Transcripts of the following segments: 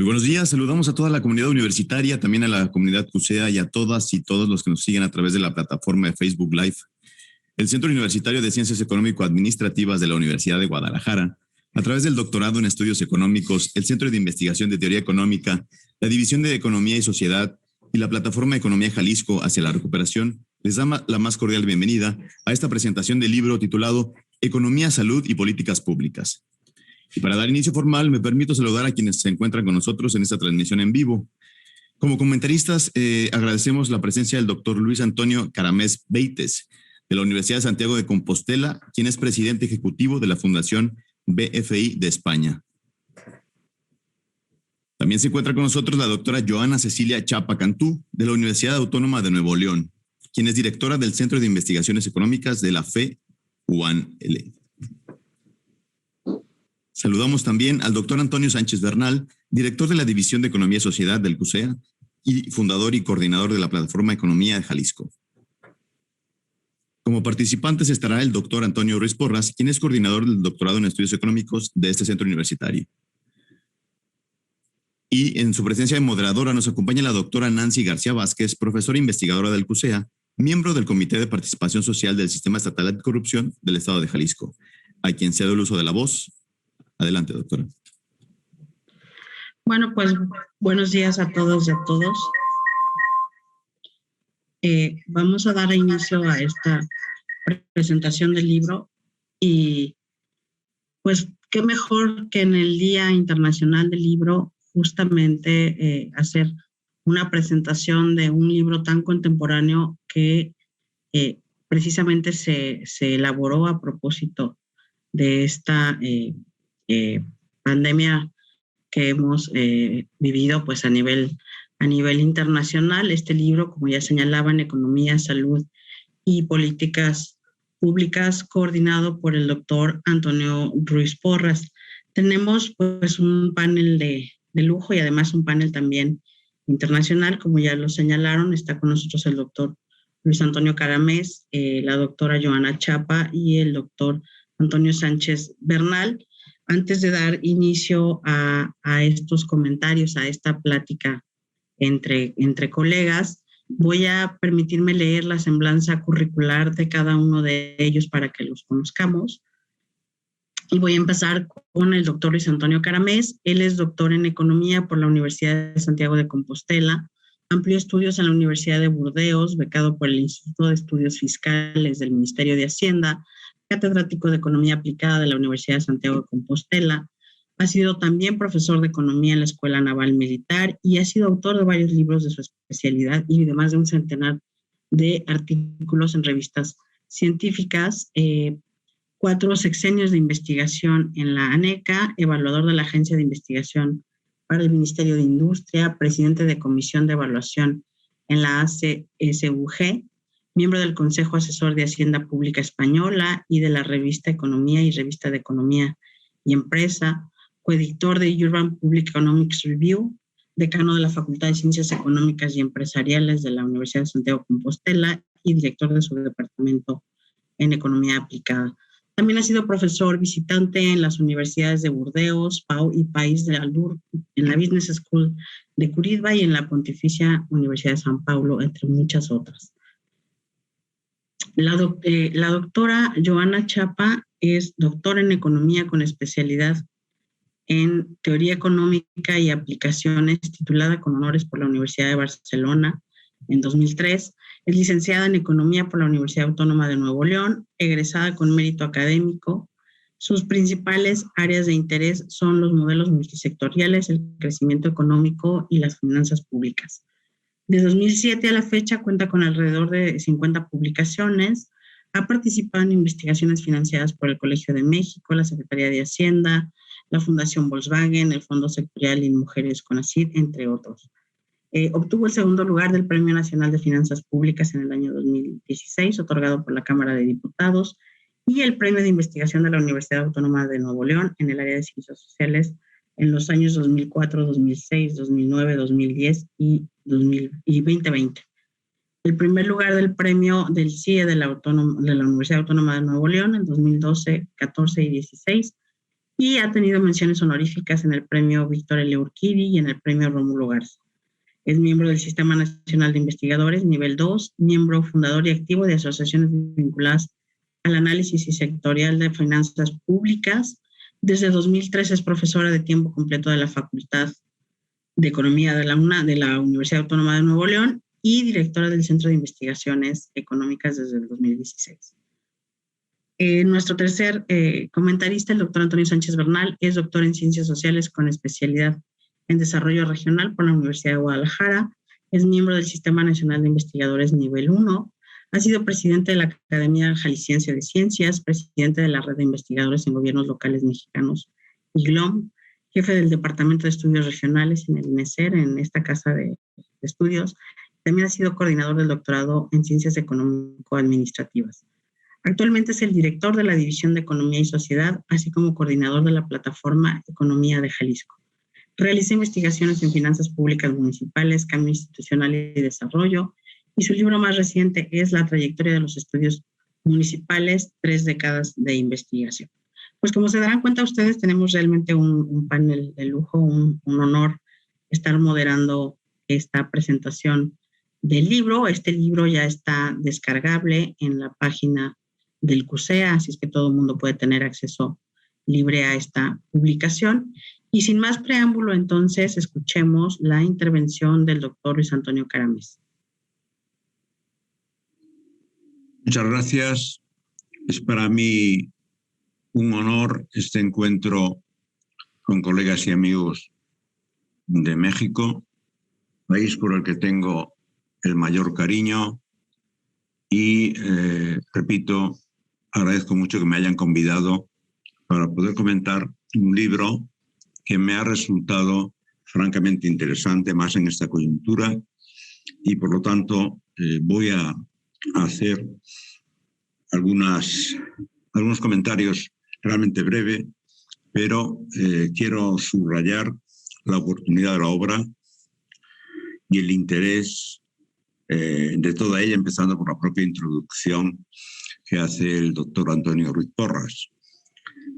Muy buenos días, saludamos a toda la comunidad universitaria, también a la comunidad CUSEA y a todas y todos los que nos siguen a través de la plataforma de Facebook Live. El Centro Universitario de Ciencias Económico-Administrativas de la Universidad de Guadalajara, a través del doctorado en Estudios Económicos, el Centro de Investigación de Teoría Económica, la División de Economía y Sociedad y la Plataforma Economía Jalisco hacia la Recuperación, les da la más cordial bienvenida a esta presentación del libro titulado Economía, Salud y Políticas Públicas. Y para dar inicio formal, me permito saludar a quienes se encuentran con nosotros en esta transmisión en vivo. Como comentaristas, agradecemos la presencia del doctor Luis Antonio Caramés Beites, de la Universidad de Santiago de Compostela, quien es presidente ejecutivo de la Fundación BFI de España. También se encuentra con nosotros la doctora Joana Cecilia Chapa Cantú, de la Universidad Autónoma de Nuevo León, quien es directora del Centro de Investigaciones Económicas de la FE UANL. Saludamos también al doctor Antonio Sánchez Bernal, director de la División de Economía y Sociedad del CUSEA y fundador y coordinador de la Plataforma Economía de Jalisco. Como participantes estará el doctor Antonio Ruiz Porras, quien es coordinador del doctorado en Estudios Económicos de este centro universitario. Y en su presencia de moderadora nos acompaña la doctora Nancy García Vázquez, profesora investigadora del CUSEA, miembro del Comité de Participación Social del Sistema Estatal Anticorrupción del Estado de Jalisco, a quien cedo el uso de la voz. Adelante, doctora. Bueno, pues buenos días a todos y a todos. Vamos a dar inicio a esta presentación del libro y pues qué mejor que en el Día Internacional del Libro justamente hacer una presentación de un libro tan contemporáneo que precisamente se elaboró a propósito de esta pandemia que hemos vivido pues a nivel internacional. Este libro, como ya señalaban, Economía, Salud y Políticas Públicas, coordinado por el doctor Antonio Ruiz Porras. Tenemos pues un panel de lujo y además un panel también internacional, como ya lo señalaron. Está con nosotros el doctor Luis Antonio Caramés, la doctora Joana Chapa y el doctor Antonio Sánchez Bernal. Antes de dar inicio a estos comentarios, a esta plática entre colegas, voy a permitirme leer la semblanza curricular de cada uno de ellos para que los conozcamos. Y voy a empezar con el doctor Luis Antonio Caramés. Él es doctor en Economía por la Universidad de Santiago de Compostela, amplió estudios en la Universidad de Burdeos, becado por el Instituto de Estudios Fiscales del Ministerio de Hacienda, catedrático de Economía Aplicada de la Universidad de Santiago de Compostela. Ha sido también profesor de Economía en la Escuela Naval Militar y ha sido autor de varios libros de su especialidad y de más de un centenar de artículos en revistas científicas, 4 sexenios de investigación en la ANECA, evaluador de la Agencia de Investigación para el Ministerio de Industria, presidente de Comisión de Evaluación en la ACSUG, miembro del Consejo Asesor de Hacienda Pública Española y de la revista Economía y revista de Economía y Empresa, coeditor de Urban Public Economics Review, decano de la Facultad de Ciencias Económicas y Empresariales de la Universidad de Santiago de Compostela y director de su departamento en Economía Aplicada. También ha sido profesor visitante en las universidades de Burdeos, Pau y País de Aldur, en la Business School de Curitiba y en la Pontificia Universidad de San Paulo, entre muchas otras. La doctora Joana Chapa es doctora en Economía con especialidad en Teoría Económica y Aplicaciones, titulada con honores por la Universidad de Barcelona en 2003. Es licenciada en Economía por la Universidad Autónoma de Nuevo León, egresada con mérito académico. Sus principales áreas de interés son los modelos multisectoriales, el crecimiento económico y las finanzas públicas. De 2007 a la fecha cuenta con alrededor de 50 publicaciones. Ha participado en investigaciones financiadas por el Colegio de México, la Secretaría de Hacienda, la Fundación Volkswagen, el Fondo Sectorial y Mujeres CONACYT, entre otros. Obtuvo el segundo lugar del Premio Nacional de Finanzas Públicas en el año 2016, otorgado por la Cámara de Diputados, y el Premio de Investigación de la Universidad Autónoma de Nuevo León en el área de Ciencias Sociales en los años 2004, 2006, 2009, 2010 y 2020. El primer lugar del premio del CIE de la Universidad Autónoma de Nuevo León en 2012, 14 y 16, y ha tenido menciones honoríficas en el Premio Víctor L. Urquidi y en el Premio Rómulo Garza. Es miembro del Sistema Nacional de Investigadores, nivel 2, miembro fundador y activo de asociaciones vinculadas al análisis y sectorial de finanzas públicas. Desde 2003 es profesora de tiempo completo de la Facultad de Economía de la Universidad Autónoma de Nuevo León y directora del Centro de Investigaciones Económicas desde el 2016. Nuestro tercer comentarista, el doctor Antonio Sánchez Bernal, es doctor en Ciencias Sociales con especialidad en Desarrollo Regional por la Universidad de Guadalajara. Es miembro del Sistema Nacional de Investigadores nivel 1. Ha sido presidente de la Academia Jalisciense de Ciencias, presidente de la Red de Investigadores en Gobiernos Locales Mexicanos, IGLOM, jefe del Departamento de Estudios Regionales en el INESER, en esta casa de estudios. También ha sido coordinador del doctorado en Ciencias Económico-Administrativas. Actualmente es el director de la División de Economía y Sociedad, así como coordinador de la plataforma Economía de Jalisco. Realiza investigaciones en finanzas públicas municipales, cambio institucional y desarrollo, y su libro más reciente es La trayectoria de los estudios municipales, 3 décadas de investigación. Pues como se darán cuenta ustedes, tenemos realmente un panel de lujo, un honor estar moderando esta presentación del libro. Este libro ya está descargable en la página del CUSEA, así es que todo el mundo puede tener acceso libre a esta publicación. Y sin más preámbulo, entonces, escuchemos la intervención del doctor Luis Antonio Caramés. Muchas gracias. Es para mí un honor este encuentro con colegas y amigos de México, país por el que tengo el mayor cariño y, repito, agradezco mucho que me hayan convidado para poder comentar un libro que me ha resultado francamente interesante, más en esta coyuntura, y por lo tanto voy a hacer algunos comentarios realmente breves, pero quiero subrayar la oportunidad de la obra y el interés de toda ella, empezando por la propia introducción que hace el doctor Antonio Ruiz Porras.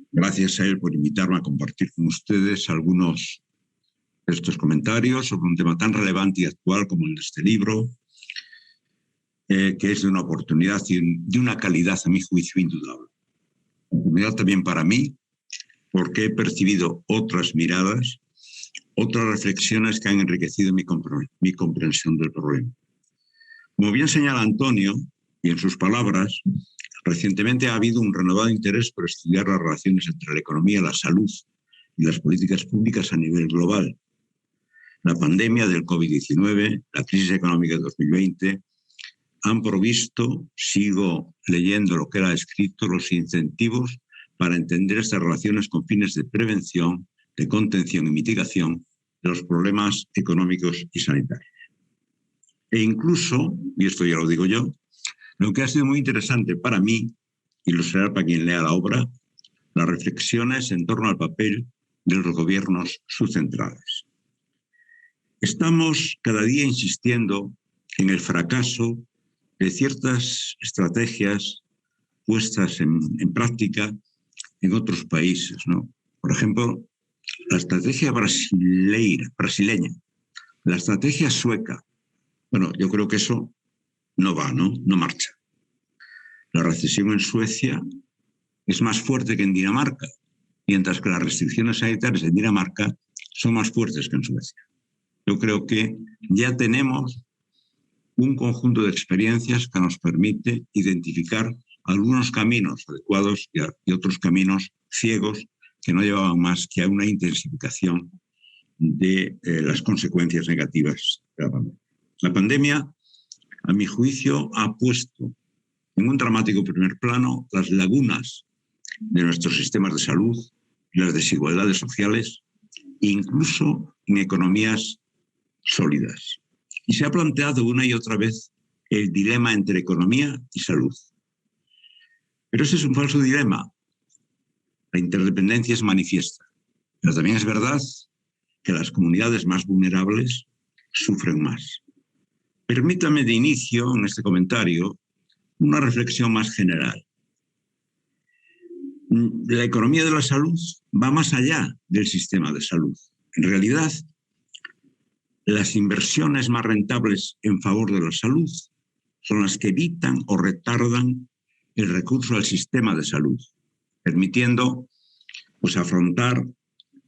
Gracias a él por invitarme a compartir con ustedes algunos de estos comentarios sobre un tema tan relevante y actual como el de este libro, que es de una oportunidad y de una calidad, a mi juicio, indudable. Oportunidad también para mí, porque he percibido otras miradas, otras reflexiones que han enriquecido mi comprensión del problema. Como bien señala Antonio, y en sus palabras, recientemente ha habido un renovado interés por estudiar las relaciones entre la economía, la salud y las políticas públicas a nivel global. La pandemia del COVID-19, la crisis económica de 2020, han provisto, sigo leyendo lo que era escrito, los incentivos para entender estas relaciones con fines de prevención, de contención y mitigación de los problemas económicos y sanitarios. E incluso, y esto ya lo digo yo, lo que ha sido muy interesante para mí, y lo será para quien lea la obra, las reflexiones en torno al papel de los gobiernos subcentrales. Estamos cada día insistiendo en el fracaso de ciertas estrategias puestas en práctica en otros países, ¿no? Por ejemplo, la estrategia brasileña, la estrategia sueca. Bueno, yo creo que eso no va, ¿no? No marcha. La recesión en Suecia es más fuerte que en Dinamarca, mientras que las restricciones sanitarias en Dinamarca son más fuertes que en Suecia. Yo creo que ya tenemos un conjunto de experiencias que nos permite identificar algunos caminos adecuados y otros caminos ciegos que no llevaban más que a una intensificación de las consecuencias negativas de la pandemia. La pandemia, a mi juicio, ha puesto en un dramático primer plano las lagunas de nuestros sistemas de salud y las desigualdades sociales, incluso en economías sólidas. Y se ha planteado una y otra vez el dilema entre economía y salud. Pero ese es un falso dilema. La interdependencia es manifiesta. Pero también es verdad que las comunidades más vulnerables sufren más. Permítame de inicio, en este comentario, una reflexión más general. La economía de la salud va más allá del sistema de salud. En realidad, las inversiones más rentables en favor de la salud son las que evitan o retardan el recurso al sistema de salud, permitiendo afrontar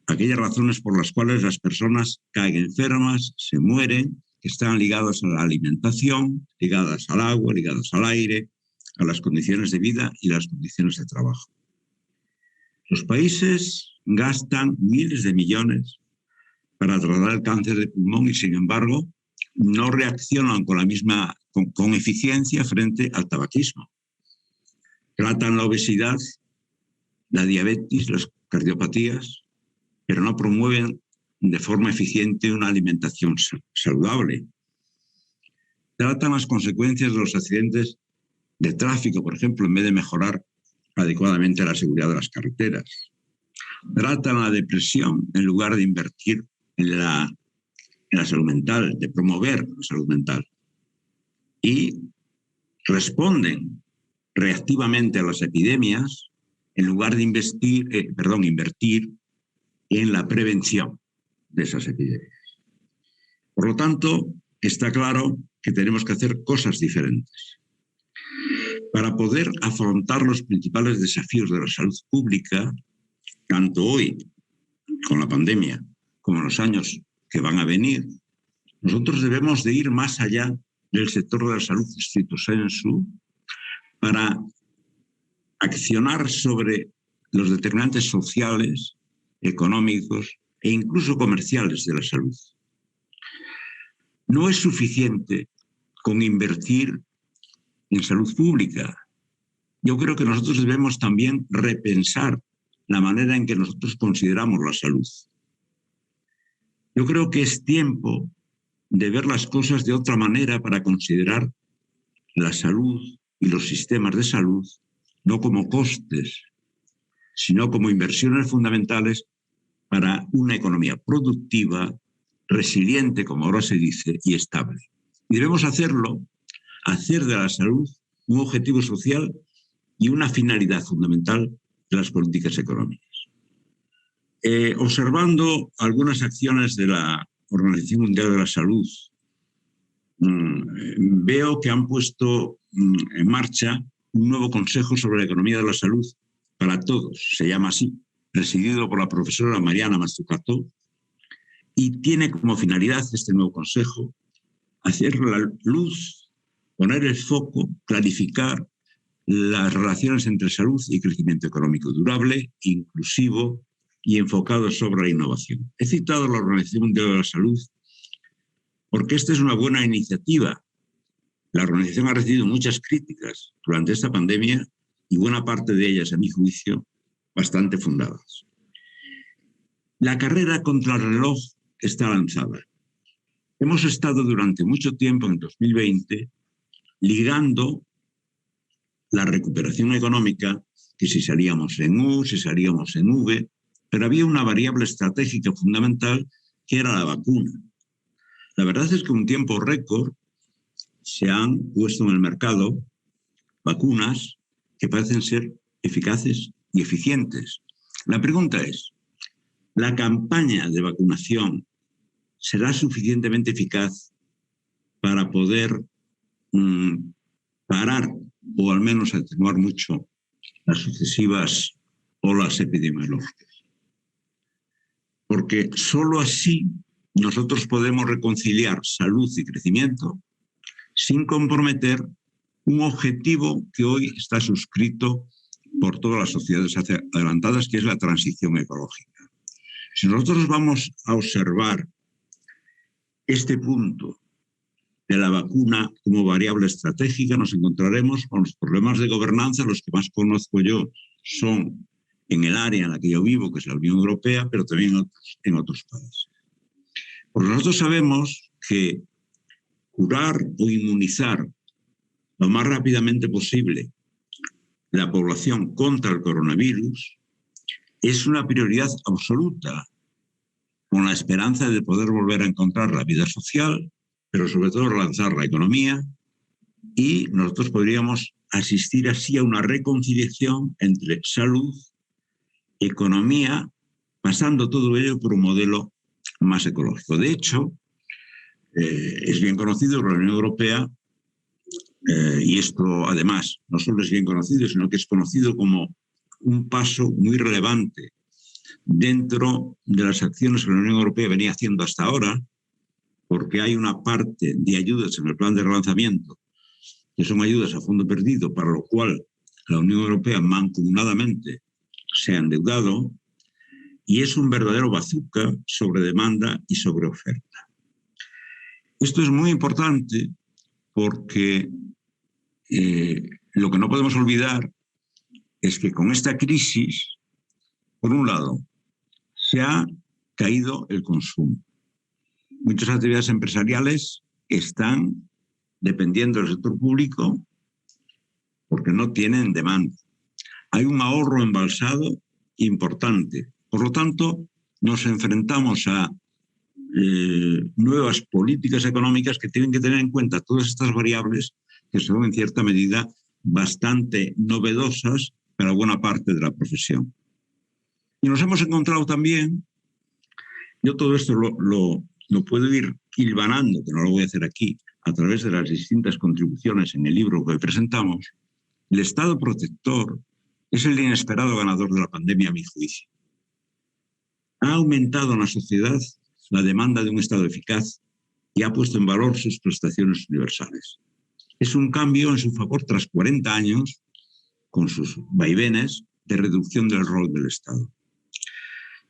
aquellas razones por las cuales las personas caen enfermas, se mueren, que están ligadas a la alimentación, ligadas al agua, ligadas al aire, a las condiciones de vida y las condiciones de trabajo. Los países gastan miles de millones para tratar el cáncer de pulmón y, sin embargo, no reaccionan con eficiencia frente al tabaquismo. Tratan la obesidad, la diabetes, las cardiopatías, pero no promueven de forma eficiente una alimentación saludable. Tratan las consecuencias de los accidentes de tráfico, por ejemplo, en vez de mejorar adecuadamente la seguridad de las carreteras. Tratan la depresión en lugar de invertir en la salud mental, de promover la salud mental. Y responden reactivamente a las epidemias en lugar de invertir en la prevención de esas epidemias. Por lo tanto, está claro que tenemos que hacer cosas diferentes. Para poder afrontar los principales desafíos de la salud pública, tanto hoy con la pandemia como en los años que van a venir, nosotros debemos de ir más allá del sector de la salud stricto sensu para accionar sobre los determinantes sociales, económicos e incluso comerciales de la salud. No es suficiente con invertir en salud pública. Yo creo que nosotros debemos también repensar la manera en que nosotros consideramos la salud. Yo creo que es tiempo de ver las cosas de otra manera para considerar la salud y los sistemas de salud no como costes, sino como inversiones fundamentales para una economía productiva, resiliente, como ahora se dice, y estable. Y debemos hacer de la salud un objetivo social y una finalidad fundamental de las políticas económicas. Observando algunas acciones de la Organización Mundial de la Salud, veo que han puesto en marcha un nuevo Consejo sobre la Economía de la Salud para Todos, se llama así, presidido por la profesora Mariana Mazzucato, y tiene como finalidad este nuevo Consejo hacer la luz, poner el foco, clarificar las relaciones entre salud y crecimiento económico durable, inclusivo y enfocado sobre la innovación. He citado a la Organización Mundial de la Salud porque esta es una buena iniciativa. La organización ha recibido muchas críticas durante esta pandemia y buena parte de ellas, a mi juicio, bastante fundadas. La carrera contra el reloj está lanzada. Hemos estado durante mucho tiempo, en 2020, ligando la recuperación económica, que si salíamos en U, si salíamos en V, pero había una variable estratégica fundamental que era la vacuna. La verdad es que en un tiempo récord se han puesto en el mercado vacunas que parecen ser eficaces y eficientes. La pregunta es, ¿la campaña de vacunación será suficientemente eficaz para poder parar o al menos atenuar mucho las sucesivas olas epidemiológicas? Porque solo así nosotros podemos reconciliar salud y crecimiento sin comprometer un objetivo que hoy está suscrito por todas las sociedades adelantadas, que es la transición ecológica. Si nosotros vamos a observar este punto de la vacuna como variable estratégica, nos encontraremos con los problemas de gobernanza. Los que más conozco yo son en el área en la que yo vivo, que es la Unión Europea, pero también en otros países. Porque nosotros sabemos que curar o inmunizar lo más rápidamente posible la población contra el coronavirus es una prioridad absoluta, con la esperanza de poder volver a encontrar la vida social, pero sobre todo relanzar la economía, y nosotros podríamos asistir así a una reconciliación entre salud economía, pasando todo ello por un modelo más ecológico. De hecho, es bien conocido que la Unión Europea, y esto además no solo es bien conocido, sino que es conocido como un paso muy relevante dentro de las acciones que la Unión Europea venía haciendo hasta ahora, porque hay una parte de ayudas en el plan de relanzamiento que son ayudas a fondo perdido, para lo cual la Unión Europea mancomunadamente se ha endeudado, y es un verdadero bazooka sobre demanda y sobre oferta. Esto es muy importante porque lo que no podemos olvidar es que con esta crisis, por un lado, se ha caído el consumo. Muchas actividades empresariales están dependiendo del sector público porque no tienen demanda. Hay un ahorro embalsado importante. Por lo tanto, nos enfrentamos a nuevas políticas económicas que tienen que tener en cuenta todas estas variables que son en cierta medida bastante novedosas para buena parte de la profesión. Y nos hemos encontrado también, yo todo esto lo puedo ir hilvanando, que no lo voy a hacer aquí, a través de las distintas contribuciones en el libro que presentamos. El Estado protector es el inesperado ganador de la pandemia, a mi juicio. Ha aumentado en la sociedad la demanda de un Estado eficaz y ha puesto en valor sus prestaciones universales. Es un cambio en su favor tras 40 años, con sus vaivenes, de reducción del rol del Estado.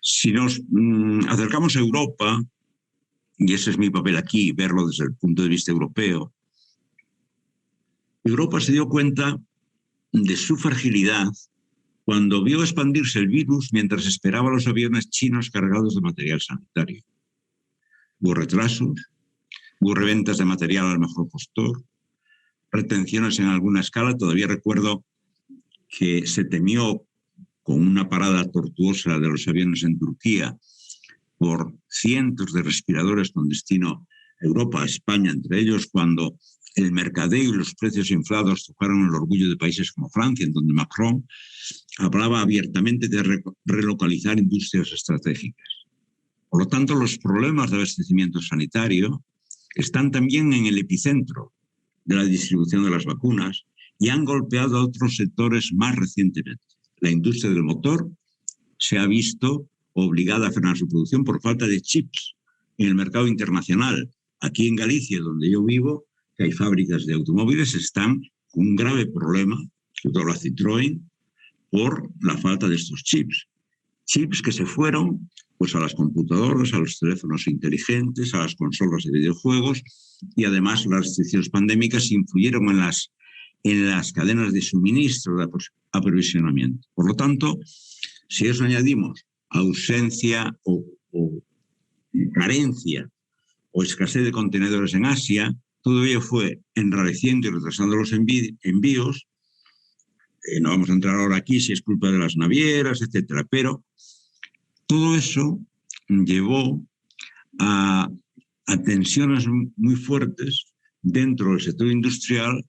Si nos acercamos a Europa, y ese es mi papel aquí, verlo desde el punto de vista europeo, Europa se dio cuenta de su fragilidad cuando vio expandirse el virus mientras esperaba los aviones chinos cargados de material sanitario. Hubo retrasos, hubo reventas de material al mejor postor, retenciones en alguna escala. Todavía recuerdo que se temió con una parada tortuosa de los aviones en Turquía por cientos de respiradores con destino a Europa, a España, entre ellos, cuando el mercadeo y los precios inflados tocaron el orgullo de países como Francia, en donde Macron hablaba abiertamente de relocalizar industrias estratégicas. Por lo tanto, los problemas de abastecimiento sanitario están también en el epicentro de la distribución de las vacunas y han golpeado a otros sectores más recientemente. La industria del motor se ha visto obligada a frenar su producción por falta de chips en el mercado internacional. Aquí en Galicia, donde yo vivo, que hay fábricas de automóviles, están con un grave problema, sobre todo la Citroën, por la falta de estos chips. Chips que se fueron pues, a las computadoras, a los teléfonos inteligentes, a las consolas de videojuegos, y además las restricciones pandémicas influyeron en las cadenas de suministro, de aprovisionamiento. Por lo tanto, si eso añadimos ausencia o carencia o escasez de contenedores en Asia, todo ello fue enrareciendo y retrasando los envíos. No vamos a entrar ahora aquí si es culpa de las navieras, etcétera, pero todo eso llevó a tensiones muy fuertes dentro del sector industrial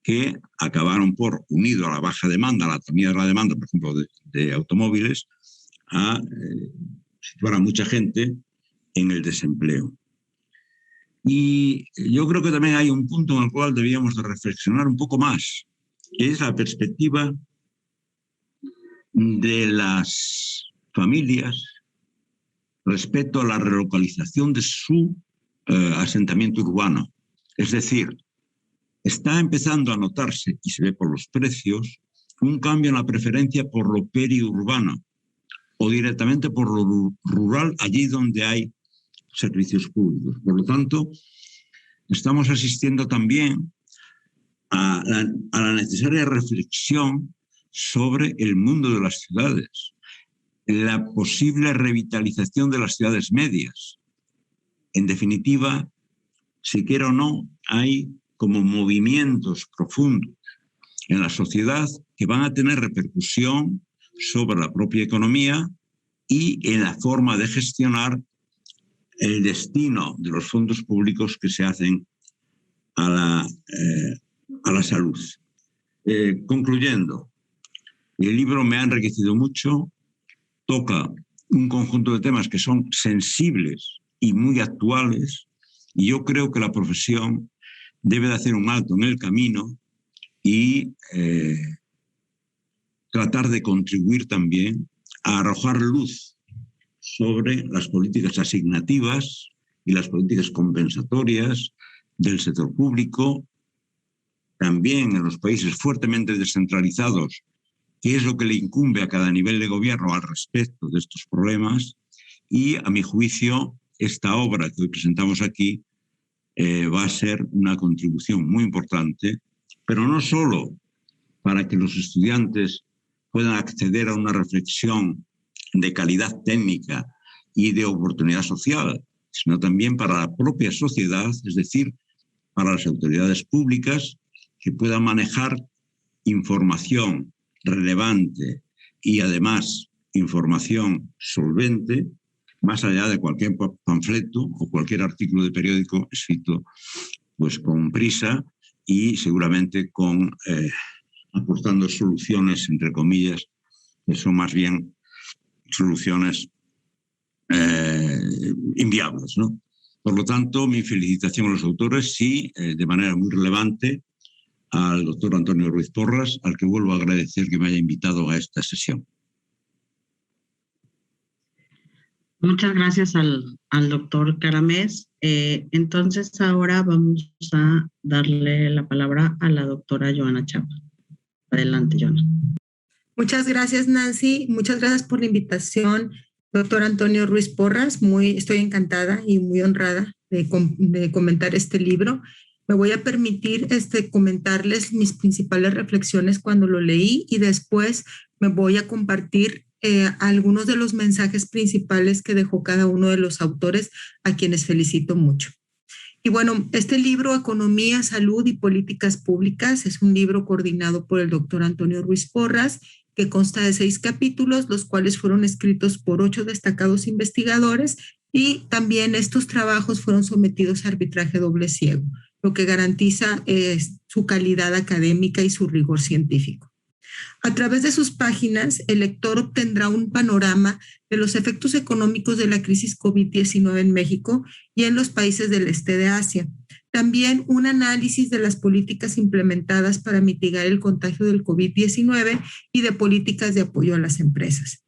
que acabaron por, unido a la baja demanda, a la también de la demanda, por ejemplo, de automóviles, a situar a mucha gente en el desempleo. Y yo creo que también hay un punto en el cual debíamos de reflexionar un poco más, que es la perspectiva de las familias respecto a la relocalización de su asentamiento urbano. Es decir, está empezando a notarse, y se ve por los precios, un cambio en la preferencia por lo periurbano o directamente por lo rural, allí donde hay servicios públicos. Por lo tanto, estamos asistiendo también a la necesaria reflexión sobre el mundo de las ciudades, la posible revitalización de las ciudades medias. En definitiva, si quiera o no, hay como movimientos profundos en la sociedad que van a tener repercusión sobre la propia economía y en la forma de gestionar el destino de los fondos públicos que se hacen a la salud. Concluyendo, el libro me ha enriquecido mucho, toca un conjunto de temas que son sensibles y muy actuales, y yo creo que la profesión debe de hacer un alto en el camino y tratar de contribuir también a arrojar luz sobre las políticas asignativas y las políticas compensatorias del sector público, también en los países fuertemente descentralizados, qué es lo que le incumbe a cada nivel de gobierno al respecto de estos problemas. Y, a mi juicio, esta obra que hoy presentamos aquí va a ser una contribución muy importante, pero no solo para que los estudiantes puedan acceder a una reflexión de calidad técnica y de oportunidad social, sino también para la propia sociedad, es decir, para las autoridades públicas, que puedan manejar información relevante y además información solvente, más allá de cualquier panfleto o cualquier artículo de periódico escrito pues con prisa y seguramente aportando soluciones, entre comillas, que son más bien soluciones inviables, ¿no? Por lo tanto, mi felicitación a los autores y, de manera muy relevante, al doctor Antonio Ruiz Porras, al que vuelvo a agradecer que me haya invitado a esta sesión. Muchas gracias al doctor Caramés. Entonces ahora vamos a darle la palabra a la doctora Joana Chapa. Adelante, Joana. Muchas gracias, Nancy. Muchas gracias por la invitación, doctor Antonio Ruiz Porras. Estoy encantada y muy honrada de comentar este libro. Me voy a permitir comentarles mis principales reflexiones cuando lo leí y después me voy a compartir algunos de los mensajes principales que dejó cada uno de los autores, a quienes felicito mucho. Y bueno, este libro, Economía, Salud y Políticas Públicas, es un libro coordinado por el doctor Antonio Ruiz Porras, que consta de 6 capítulos, los cuales fueron escritos por 8 destacados investigadores, y también estos trabajos fueron sometidos a arbitraje doble ciego, lo que garantiza su calidad académica y su rigor científico. A través de sus páginas, el lector obtendrá un panorama de los efectos económicos de la crisis COVID-19 en México y en los países del este de Asia. También un análisis de las políticas implementadas para mitigar el contagio del COVID-19 y de políticas de apoyo a las empresas.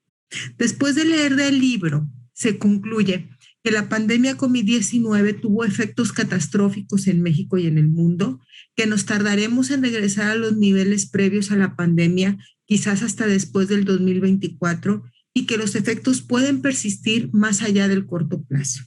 Después de leer del libro, se concluye que la pandemia COVID-19 tuvo efectos catastróficos en México y en el mundo, que nos tardaremos en regresar a los niveles previos a la pandemia, quizás hasta después del 2024, y que los efectos pueden persistir más allá del corto plazo.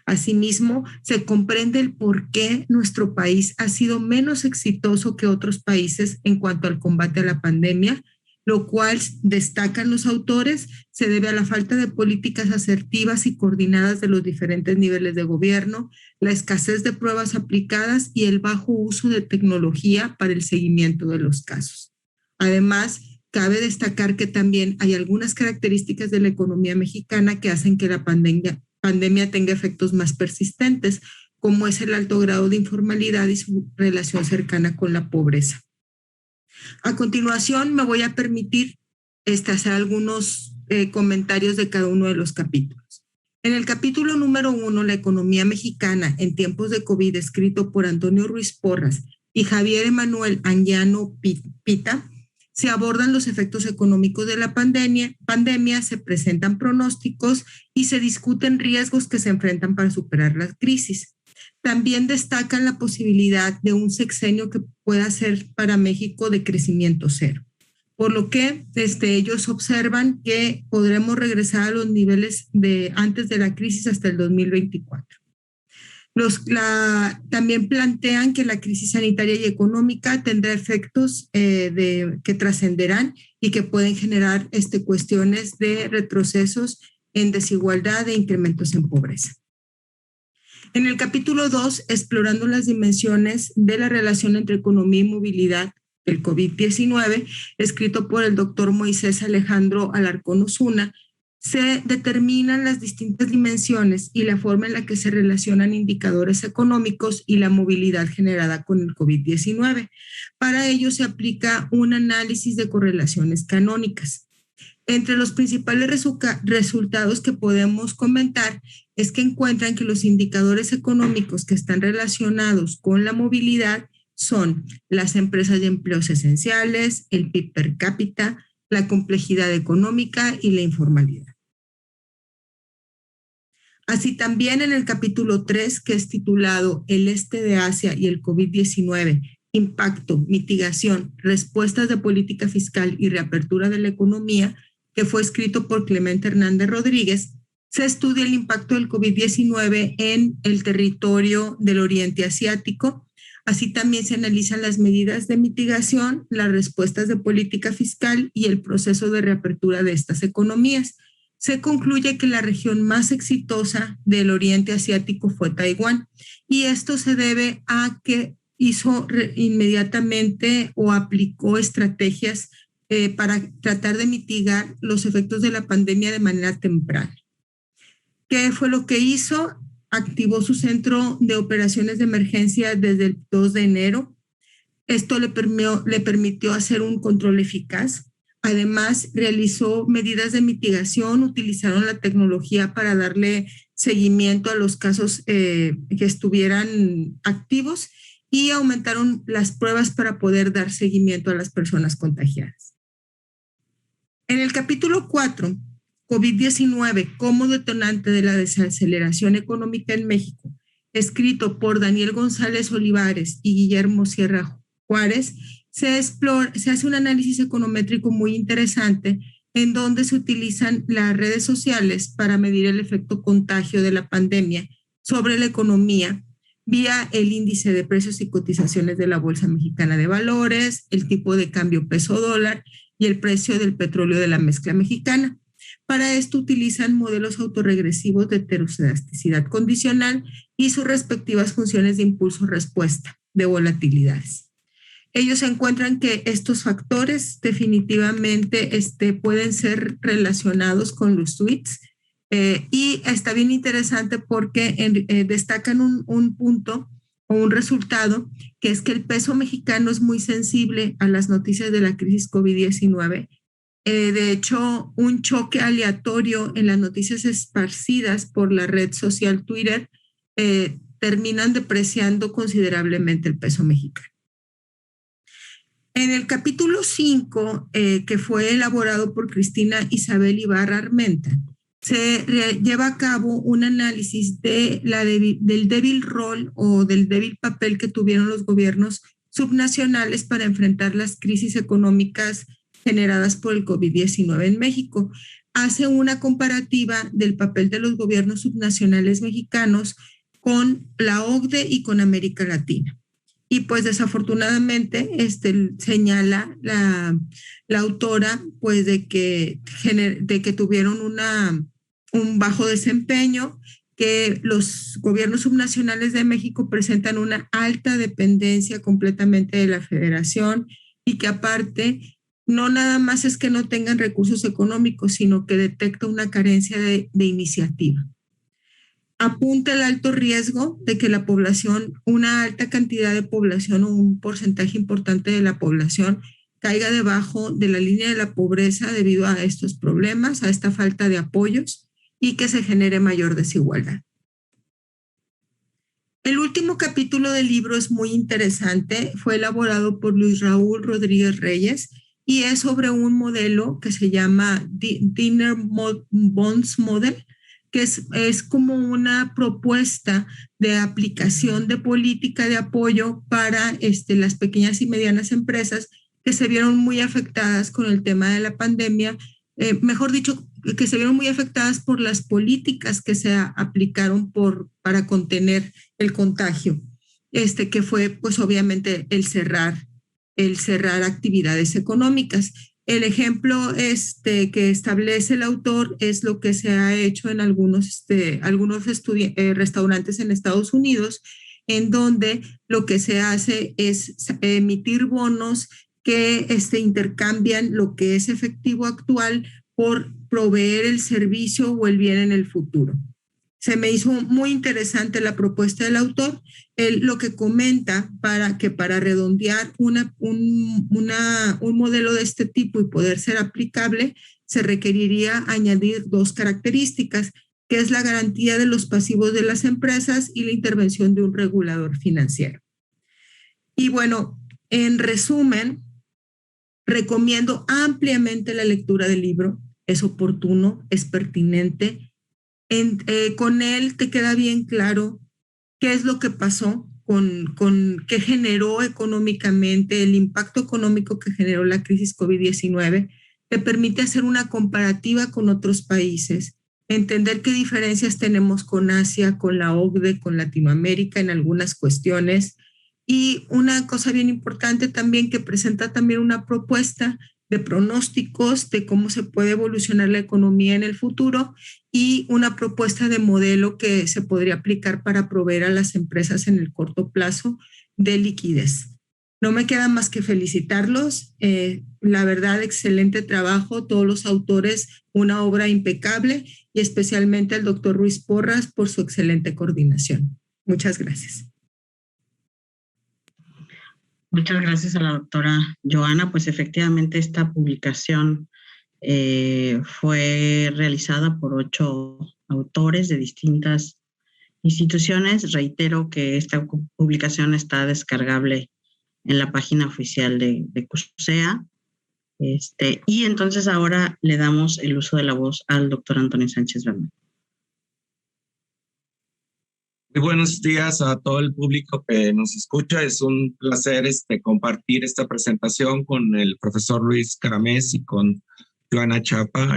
Asimismo, se comprende el por qué nuestro país ha sido menos exitoso que otros países en cuanto al combate a la pandemia, lo cual, destacan los autores, se debe a la falta de políticas asertivas y coordinadas de los diferentes niveles de gobierno, la escasez de pruebas aplicadas y el bajo uso de tecnología para el seguimiento de los casos. Además, cabe destacar que también hay algunas características de la economía mexicana que hacen que la pandemia tenga efectos más persistentes, como es el alto grado de informalidad y su relación cercana con la pobreza. A continuación, me voy a permitir hacer algunos comentarios de cada uno de los capítulos. En el capítulo número 1, La economía mexicana en tiempos de COVID, escrito por Antonio Ruiz Porras y Javier Emanuel Anguiano Pita, se abordan los efectos económicos de la pandemia, se presentan pronósticos y se discuten riesgos que se enfrentan para superar la crisis. También destacan la posibilidad de un sexenio que pueda ser para México de crecimiento cero, por lo que ellos observan que podremos regresar a los niveles de antes de la crisis hasta el 2024. También plantean que la crisis sanitaria y económica tendrá efectos que trascenderán y que pueden generar cuestiones de retrocesos en desigualdad e incrementos en pobreza. En el capítulo 2, explorando las dimensiones de la relación entre economía y movilidad del COVID-19, escrito por el doctor Moisés Alejandro Alarcón Osuna, se determinan las distintas dimensiones y la forma en la que se relacionan indicadores económicos y la movilidad generada con el COVID-19. Para ello se aplica un análisis de correlaciones canónicas. Entre los principales resultados que podemos comentar es que encuentran que los indicadores económicos que están relacionados con la movilidad son las empresas de empleos esenciales, el PIB per cápita, la complejidad económica y la informalidad. Así también en el capítulo 3, que es titulado El Este de Asia y el COVID-19, impacto, mitigación, respuestas de política fiscal y reapertura de la economía, que fue escrito por Clemente Hernández Rodríguez, se estudia el impacto del COVID-19 en el territorio del Oriente Asiático. Así también se analizan las medidas de mitigación, las respuestas de política fiscal y el proceso de reapertura de estas economías. Se concluye que la región más exitosa del Oriente Asiático fue Taiwán, y esto se debe a que hizo inmediatamente o aplicó estrategias para tratar de mitigar los efectos de la pandemia de manera temprana. ¿Qué fue lo que hizo? Activó su centro de operaciones de emergencia desde el 2 de enero. Esto le permitió hacer un control eficaz. Además, realizó medidas de mitigación, utilizaron la tecnología para darle seguimiento a los casos que estuvieran activos y aumentaron las pruebas para poder dar seguimiento a las personas contagiadas. En el capítulo 4, COVID-19 como detonante de la desaceleración económica en México, escrito por Daniel González Olivares y Guillermo Sierra Juárez, se hace un análisis econométrico muy interesante en donde se utilizan las redes sociales para medir el efecto contagio de la pandemia sobre la economía vía el índice de precios y cotizaciones de la Bolsa Mexicana de Valores, el tipo de cambio peso-dólar y el precio del petróleo de la mezcla mexicana. Para esto utilizan modelos autorregresivos de heterocedasticidad condicional y sus respectivas funciones de impulso-respuesta de volatilidades. Ellos encuentran que estos factores definitivamente pueden ser relacionados con los tweets y está bien interesante porque destacan un punto o un resultado, que es que el peso mexicano es muy sensible a las noticias de la crisis COVID-19. De hecho, un choque aleatorio en las noticias esparcidas por la red social Twitter terminan depreciando considerablemente el peso mexicano. En el capítulo 5, que fue elaborado por Cristina Isabel Ibarra Armenta, se lleva a cabo un análisis del débil rol o del débil papel que tuvieron los gobiernos subnacionales para enfrentar las crisis económicas generadas por el COVID-19 en México. Hace una comparativa del papel de los gobiernos subnacionales mexicanos con la OCDE y con América Latina. Y pues desafortunadamente señala la autora pues de que tuvieron un bajo desempeño, que los gobiernos subnacionales de México presentan una alta dependencia completamente de la federación y que aparte no nada más es que no tengan recursos económicos, sino que detecta una carencia de iniciativa. Apunta el alto riesgo de que la población, una alta cantidad de población o un porcentaje importante de la población caiga debajo de la línea de la pobreza debido a estos problemas, a esta falta de apoyos y que se genere mayor desigualdad. El último capítulo del libro es muy interesante, fue elaborado por Luis Raúl Rodríguez Reyes y es sobre un modelo que se llama Dinner Bonds Model, que es como una propuesta de aplicación de política de apoyo para las pequeñas y medianas empresas que se vieron muy afectadas con el tema de la pandemia, mejor dicho, que se vieron muy afectadas por las políticas que se aplicaron para contener el contagio, que fue pues obviamente el cerrar actividades económicas. El ejemplo que establece el autor es lo que se ha hecho en algunos restaurantes en Estados Unidos, en donde lo que se hace es emitir bonos que intercambian lo que es efectivo actual por proveer el servicio o el bien en el futuro. se me hizo muy interesante la propuesta del autor. Él lo que comenta para redondear un modelo de este tipo y poder ser aplicable, se requeriría añadir 2 características, que es la garantía de los pasivos de las empresas y la intervención de un regulador financiero. Y bueno, en resumen, recomiendo ampliamente la lectura del libro. Es oportuno, es pertinente. Con él te queda bien claro qué es lo que pasó, qué generó económicamente, el impacto económico que generó la crisis COVID-19. Te permite hacer una comparativa con otros países, entender qué diferencias tenemos con Asia, con la OCDE, con Latinoamérica en algunas cuestiones. Y una cosa bien importante también, que presenta también una propuesta de pronósticos de cómo se puede evolucionar la economía en el futuro y una propuesta de modelo que se podría aplicar para proveer a las empresas en el corto plazo de liquidez. No me queda más que felicitarlos. La verdad, excelente trabajo. Todos los autores, una obra impecable, y especialmente al doctor Ruiz Porras por su excelente coordinación. Muchas gracias. Muchas gracias a la doctora Joana. Pues efectivamente esta publicación fue realizada por 8 autores de distintas instituciones. Reitero que esta publicación está descargable en la página oficial de CUSEA. Y entonces ahora le damos el uso de la voz al doctor Antonio Sánchez Bernal. Muy buenos días a todo el público que nos escucha. Es un placer compartir esta presentación con el profesor Luis Caramés y con Joana Chapa.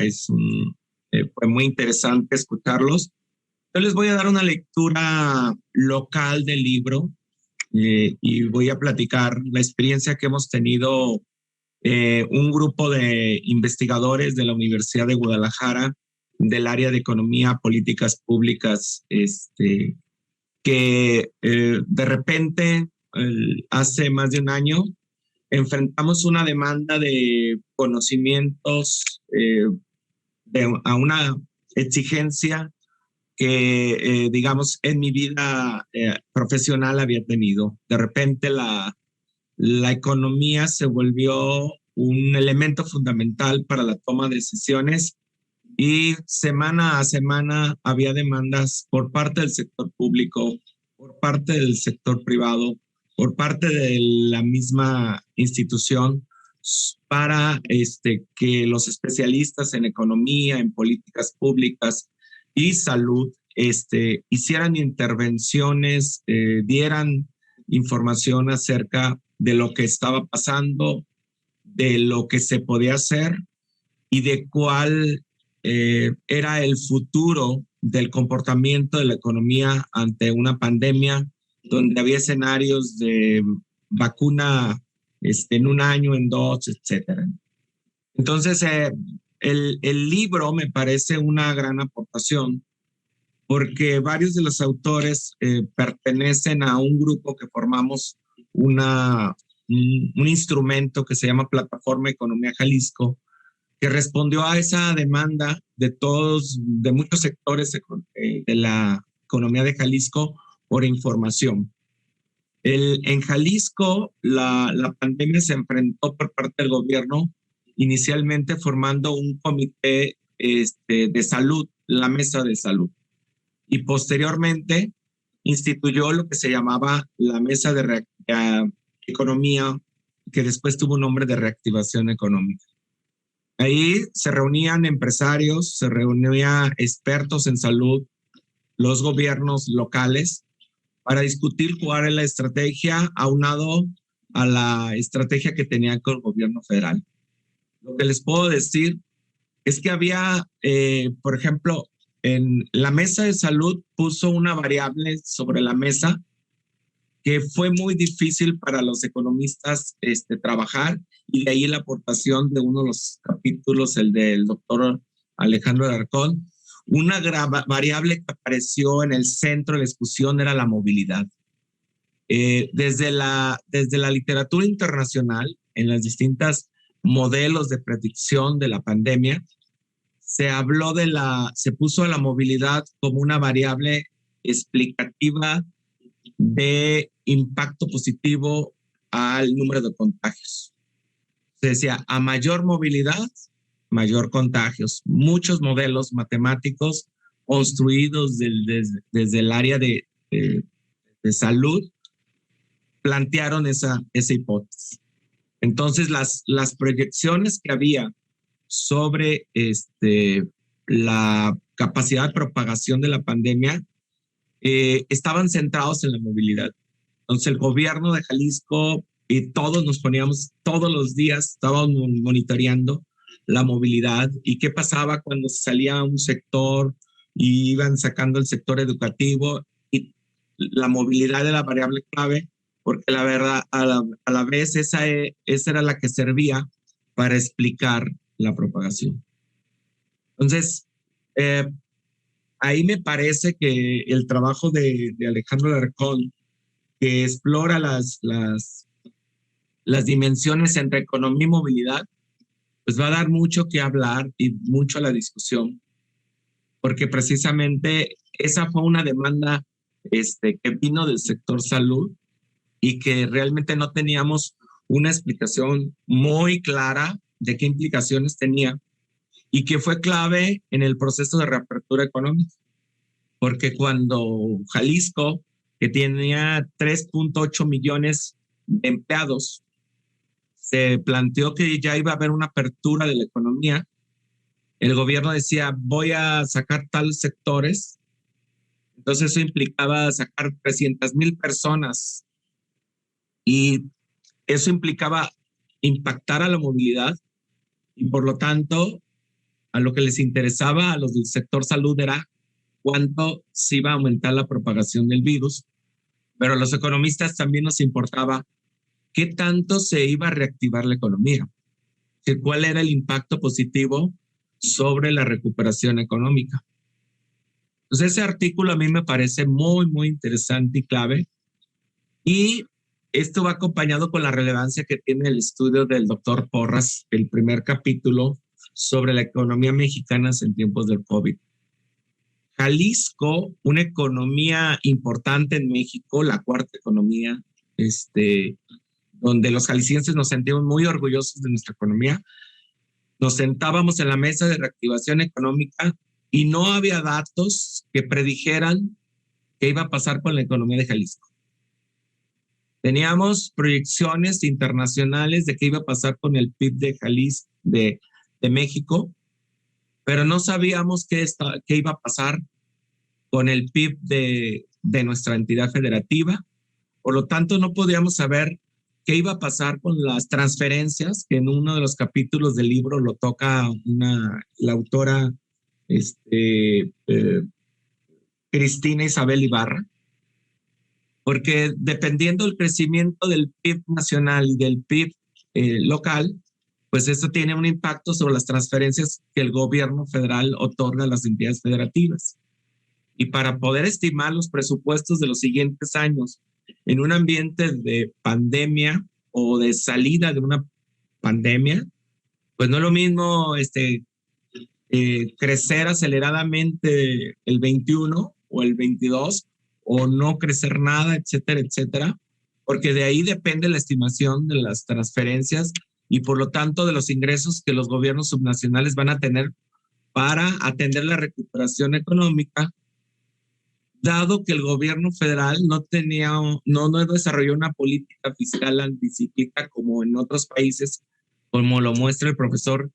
Fue muy interesante escucharlos. Yo les voy a dar una lectura local del libro y voy a platicar la experiencia que hemos tenido un grupo de investigadores de la Universidad de Guadalajara del área de Economía, Políticas Públicas, que de repente, hace más de un año, enfrentamos una demanda de conocimientos a una exigencia que, digamos, en mi vida profesional había tenido. De repente la economía se volvió un elemento fundamental para la toma de decisiones y semana a semana había demandas por parte del sector público, por parte del sector privado, por parte de la misma institución para que los especialistas en economía, en políticas públicas y salud hicieran intervenciones, dieran información acerca de lo que estaba pasando, de lo que se podía hacer y de cuál era el futuro del comportamiento de la economía ante una pandemia donde había escenarios de vacuna en un año, en 2, etcétera. Entonces, el libro me parece una gran aportación porque varios de los autores pertenecen a un grupo que formamos un instrumento que se llama Plataforma Economía Jalisco, que respondió a esa demanda de muchos sectores de la economía de Jalisco por información. En Jalisco, la pandemia se enfrentó por parte del gobierno, inicialmente formando un comité de salud, la Mesa de Salud, y posteriormente instituyó lo que se llamaba la Mesa de Economía, que después tuvo un nombre de Reactivación Económica. Ahí se reunían empresarios, se reunían expertos en salud, los gobiernos locales, para discutir cuál era la estrategia aunado a la estrategia que tenía con el gobierno federal. Lo que les puedo decir es que había, por ejemplo, en la mesa de salud puso una variable sobre la mesa que fue muy difícil para los economistas trabajar, y de ahí la aportación de uno de los capítulos, el del doctor Alejandro Alarcón. Una variable que apareció en el centro de la discusión era la movilidad. Desde la literatura internacional, en los distintos modelos de predicción de la pandemia, se puso a la movilidad como una variable explicativa de impacto positivo al número de contagios. Se decía, a mayor movilidad, mayor contagios. Muchos modelos matemáticos construidos desde el área de salud plantearon esa hipótesis. Entonces, las proyecciones que había sobre la capacidad de propagación de la pandemia estaban centrados en la movilidad. Entonces, el gobierno de Jalisco y todos nos poníamos, todos los días estábamos monitoreando la movilidad y qué pasaba cuando salía un sector y iban sacando el sector educativo, y la movilidad era la variable clave, porque la verdad, a la vez esa era la que servía para explicar la propagación. Entonces, ahí me parece que el trabajo de Alejandro Alarcón, que explora las dimensiones entre economía y movilidad, pues va a dar mucho que hablar y mucho a la discusión, porque precisamente esa fue una demanda que vino del sector salud y que realmente no teníamos una explicación muy clara de qué implicaciones tenía, y que fue clave en el proceso de reapertura económica, porque cuando Jalisco, que tenía 3.8 millones de empleados, se planteó que ya iba a haber una apertura de la economía, el gobierno decía, voy a sacar tales sectores. Entonces eso implicaba sacar 300,000 personas, y eso implicaba impactar a la movilidad, y por lo tanto a lo que les interesaba a los del sector salud era cuánto se iba a aumentar la propagación del virus, pero a los economistas también nos importaba qué tanto se iba a reactivar la economía, cuál era el impacto positivo sobre la recuperación económica. Entonces ese artículo a mí me parece muy, muy interesante y clave, y esto va acompañado con la relevancia que tiene el estudio del doctor Porras, el primer capítulo sobre la economía mexicana en tiempos del COVID. Jalisco, una economía importante en México, la cuarta economía, donde los jaliscienses nos sentimos muy orgullosos de nuestra economía. Nos sentábamos en la mesa de reactivación económica y no había datos que predijeran qué iba a pasar con la economía de Jalisco. Teníamos proyecciones internacionales de qué iba a pasar con el PIB de Jalisco, de México, pero no sabíamos qué iba a pasar con el PIB de nuestra entidad federativa. Por lo tanto, no podíamos saber qué iba a pasar con las transferencias, que en uno de los capítulos del libro lo toca la autora Cristina Isabel Ibarra, porque dependiendo del crecimiento del PIB nacional y del PIB local, pues eso tiene un impacto sobre las transferencias que el gobierno federal otorga a las entidades federativas. Y para poder estimar los presupuestos de los siguientes años en un ambiente de pandemia o de salida de una pandemia, pues no es lo mismo crecer aceleradamente el 21 o el 22 o no crecer nada, etcétera, etcétera, porque de ahí depende la estimación de las transferencias y por lo tanto de los ingresos que los gobiernos subnacionales van a tener para atender la recuperación económica, dado que el gobierno federal no desarrolló una política fiscal anticíclica como en otros países, como lo muestra el profesor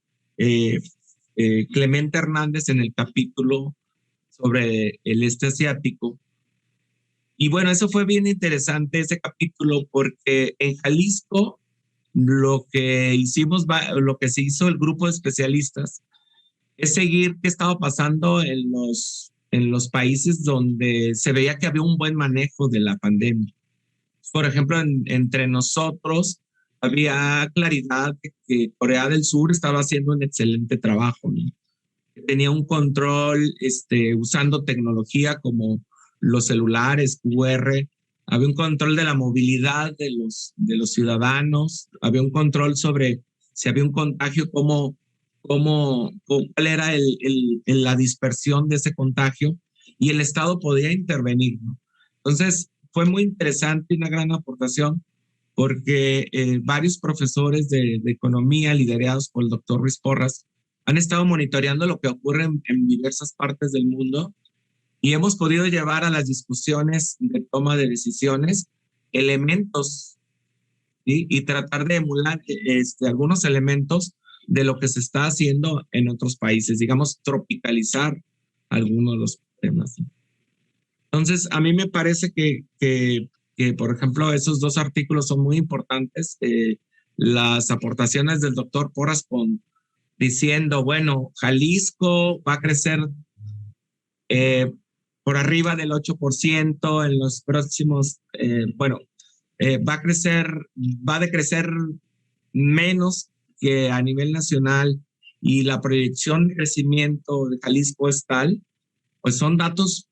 Clemente Hernández en el capítulo sobre el este asiático. Y bueno, eso fue bien interesante ese capítulo, porque en Jalisco lo que se hizo el grupo de especialistas es seguir qué estaba pasando en los países donde se veía que había un buen manejo de la pandemia. Por ejemplo, entre nosotros había claridad de que Corea del Sur estaba haciendo un excelente trabajo, ¿no? Tenía un control usando tecnología como los celulares, QR, había un control de la movilidad de los ciudadanos, había un control sobre si había un contagio, cómo cuál era la dispersión de ese contagio, y el Estado podía intervenir, ¿no? Entonces, fue muy interesante y una gran aportación, porque varios profesores de economía, liderados por el doctor Ruiz Porras, han estado monitoreando lo que ocurre en diversas partes del mundo, y hemos podido llevar a las discusiones de toma de decisiones elementos, ¿sí? Y tratar de emular algunos elementos de lo que se está haciendo en otros países, digamos, tropicalizar algunos de los temas. Entonces, a mí me parece que, por ejemplo, esos dos artículos son muy importantes. Las aportaciones del doctor Porras diciendo, bueno, Jalisco va a crecer por arriba del 8% en los próximos, va a decrecer menos que a nivel nacional, y la proyección de crecimiento de Jalisco es tal, pues son datos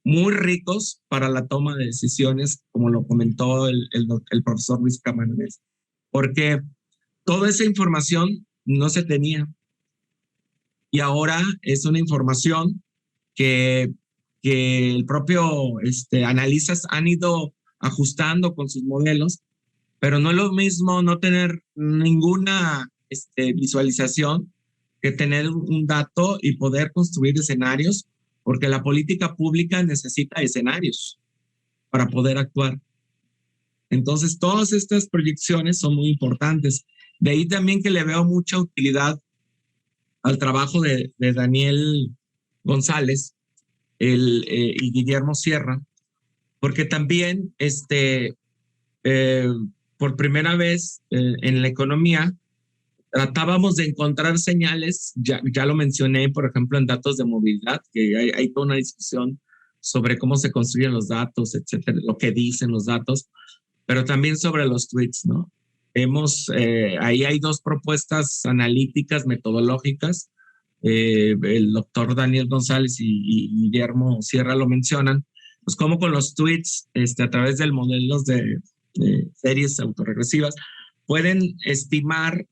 muy ricos para la toma de decisiones, como lo comentó el profesor Luis Camarnes, porque toda esa información no se tenía, y ahora es una información que el propio analistas han ido ajustando con sus modelos, pero no es lo mismo no tener ninguna visualización que tener un dato y poder construir escenarios, porque la política pública necesita escenarios para poder actuar. Entonces, todas estas proyecciones son muy importantes. De ahí también que le veo mucha utilidad al trabajo de Daniel González y Guillermo Sierra, porque también por primera vez en la economía tratábamos de encontrar señales, ya lo mencioné, por ejemplo, en datos de movilidad, que hay toda una discusión sobre cómo se construyen los datos, etcétera, lo que dicen los datos, pero también sobre los tweets, ¿no? Ahí hay dos propuestas analíticas, metodológicas. El doctor Daniel González y Guillermo Sierra lo mencionan, pues cómo con los tweets, a través de modelos de series autorregresivas, pueden estimar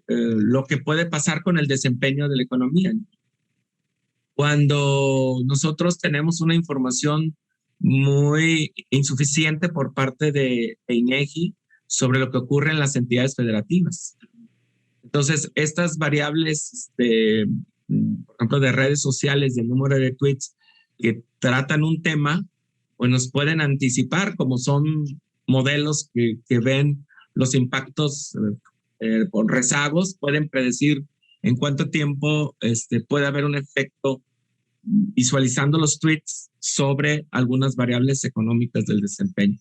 lo que puede pasar con el desempeño de la economía. Cuando nosotros tenemos una información muy insuficiente por parte de INEGI sobre lo que ocurre en las entidades federativas. Entonces, estas variables, por ejemplo, de redes sociales, del número de tweets que tratan un tema, pues nos pueden anticipar, como son modelos que ven los impactos por rezagos, pueden predecir en cuánto tiempo puede haber un efecto visualizando los tweets sobre algunas variables económicas del desempeño.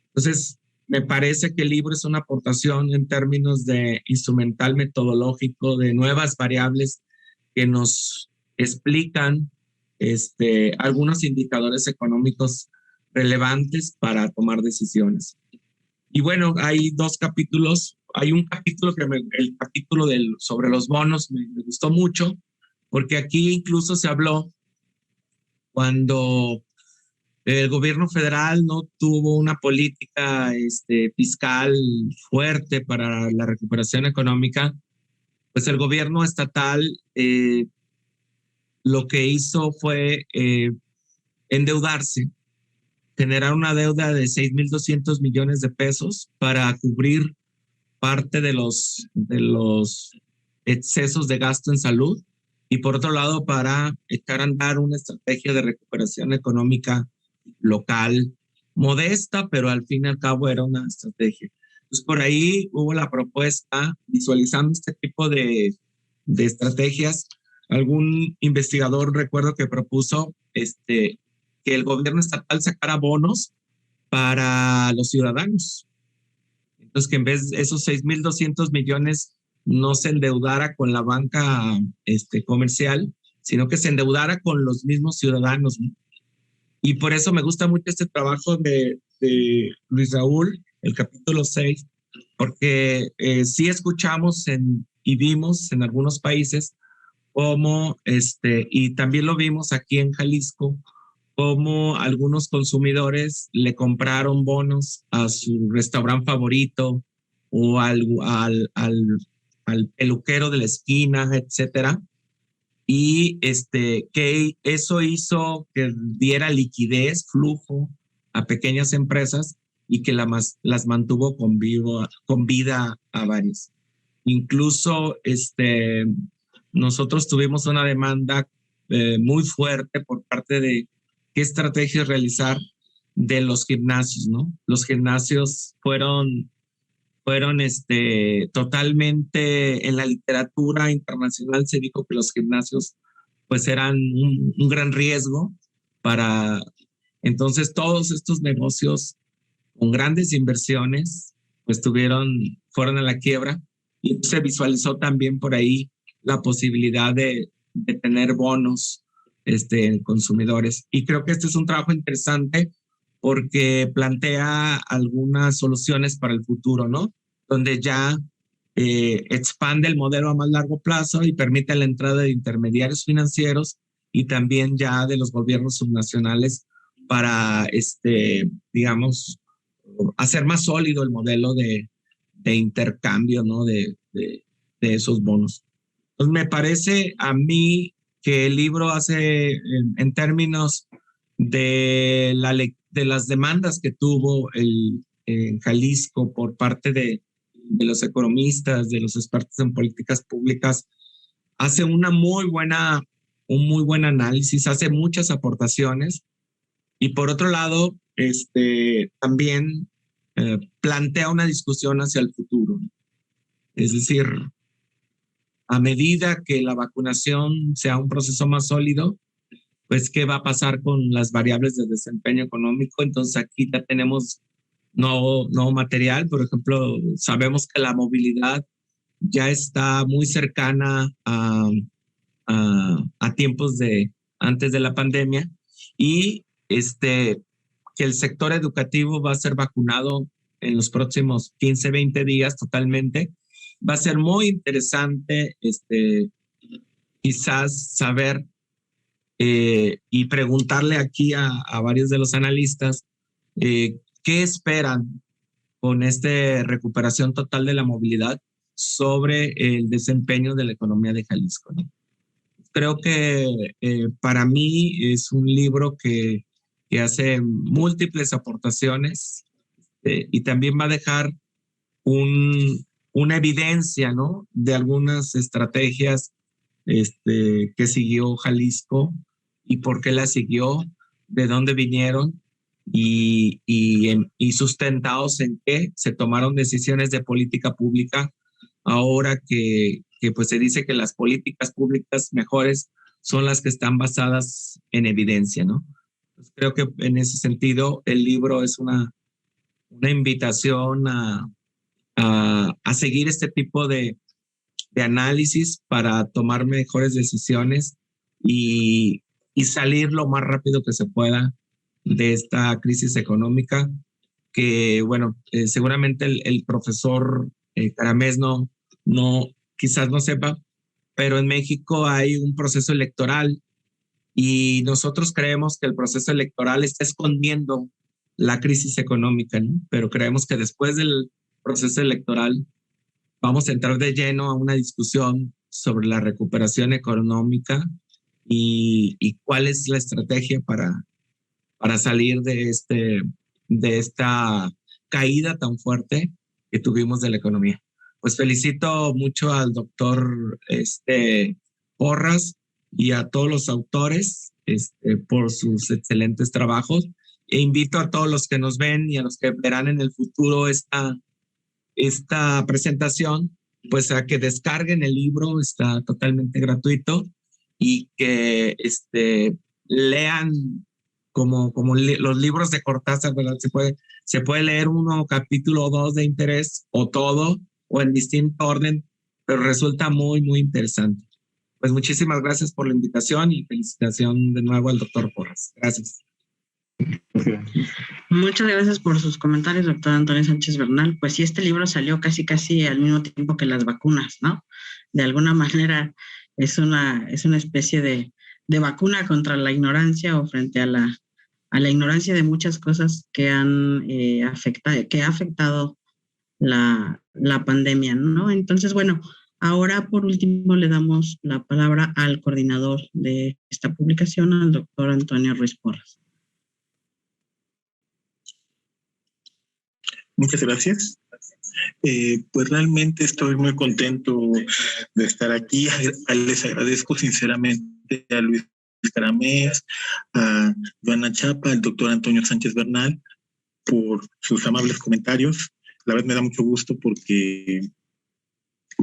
Entonces, me parece que el libro es una aportación en términos de instrumental metodológico, de nuevas variables que nos explican algunos indicadores económicos relevantes para tomar decisiones. Y bueno, hay dos capítulos. Hay un capítulo el capítulo sobre los bonos me gustó mucho, porque aquí incluso se habló cuando el gobierno federal no tuvo una política fiscal fuerte para la recuperación económica, pues el gobierno estatal lo que hizo fue endeudarse, generar una deuda de 6,200 millones de pesos para cubrir parte de los excesos de gasto en salud, y por otro lado para echar a andar una estrategia de recuperación económica local modesta, pero al fin y al cabo era una estrategia. Entonces por ahí hubo la propuesta, visualizando este tipo de estrategias. Algún investigador, recuerdo, que propuso que el gobierno estatal sacara bonos para los ciudadanos. Entonces, que en vez de esos 6,200 millones no se endeudara con la banca comercial, sino que se endeudara con los mismos ciudadanos, ¿no? Y por eso me gusta mucho este trabajo de Luis Raúl, el capítulo 6, porque sí escuchamos y vimos en algunos países cómo, y también lo vimos aquí en Jalisco, cómo algunos consumidores le compraron bonos a su restaurante favorito o al al peluquero de la esquina, etcétera. Y que eso hizo que diera liquidez, flujo a pequeñas empresas y que las mantuvo con vida a varios. Incluso nosotros tuvimos una demanda muy fuerte por parte de qué estrategias realizar de los gimnasios, ¿no? Los gimnasios fueron totalmente, en la literatura internacional se dijo que los gimnasios pues eran un gran riesgo para, entonces todos estos negocios con grandes inversiones pues fueron a la quiebra, y se visualizó también por ahí la posibilidad de tener bonos en consumidores. Y creo que este es un trabajo interesante porque plantea algunas soluciones para el futuro, ¿no? Donde ya expande el modelo a más largo plazo y permite la entrada de intermediarios financieros y también ya de los gobiernos subnacionales para, digamos, hacer más sólido el modelo de intercambio, ¿no? de esos bonos. Entonces, me parece a mí que el libro hace, en términos de las demandas que tuvo en Jalisco por parte de los economistas, de los expertos en políticas públicas, hace un muy buen análisis, hace muchas aportaciones, y por otro lado, también plantea una discusión hacia el futuro. Es decir, a medida que la vacunación sea un proceso más sólido, pues qué va a pasar con las variables de desempeño económico. Entonces aquí ya tenemos nuevo material. Por ejemplo, sabemos que la movilidad ya está muy cercana a tiempos antes de la pandemia, y que el sector educativo va a ser vacunado en los próximos 15, 20 días totalmente. Va a ser muy interesante quizás saber y preguntarle aquí a varios de los analistas qué esperan con esta recuperación total de la movilidad sobre el desempeño de la economía de Jalisco, ¿no? Creo que para mí es un libro que hace múltiples aportaciones y también va a dejar una evidencia, ¿no? De algunas estrategias que siguió Jalisco y por qué la siguió, de dónde vinieron y sustentados en qué se tomaron decisiones de política pública ahora que pues se dice que las políticas públicas mejores son las que están basadas en evidencia, ¿no? Pues creo que en ese sentido el libro es una invitación a seguir este tipo de análisis para tomar mejores decisiones y salir lo más rápido que se pueda de esta crisis económica que, bueno, seguramente el profesor Caramés quizás no sepa, pero en México hay un proceso electoral y nosotros creemos que el proceso electoral está escondiendo la crisis económica, ¿no? Pero creemos que después del proceso electoral vamos a entrar de lleno a una discusión sobre la recuperación económica y cuál es la estrategia para salir de esta caída tan fuerte que tuvimos de la economía. Pues felicito mucho al doctor Porras y a todos los autores por sus excelentes trabajos, e invito a todos los que nos ven y a los que verán en el futuro esta presentación, pues a que descarguen el libro, está totalmente gratuito, y que lean como los libros de Cortázar, ¿verdad? Se puede leer uno, capítulo o dos de interés, o todo, o en distinto orden, pero resulta muy, muy interesante. Pues muchísimas gracias por la invitación y felicitación de nuevo al doctor Porras. Gracias. Muchas gracias por sus comentarios, doctor Antonio Sánchez Bernal. Pues sí, este libro salió casi al mismo tiempo que las vacunas, ¿no? De alguna manera es una especie de vacuna contra la ignorancia o frente a la ignorancia de muchas cosas que ha afectado la pandemia, ¿no? Entonces, bueno, Ahora, por último, le damos la palabra al coordinador de esta publicación, al doctor Antonio Ruiz Porras. Muchas gracias. Pues realmente estoy muy contento de estar aquí. Les agradezco sinceramente a Luis Caramés, a Joana Chapa, al doctor Antonio Sánchez Bernal por sus amables comentarios. La verdad me da mucho gusto porque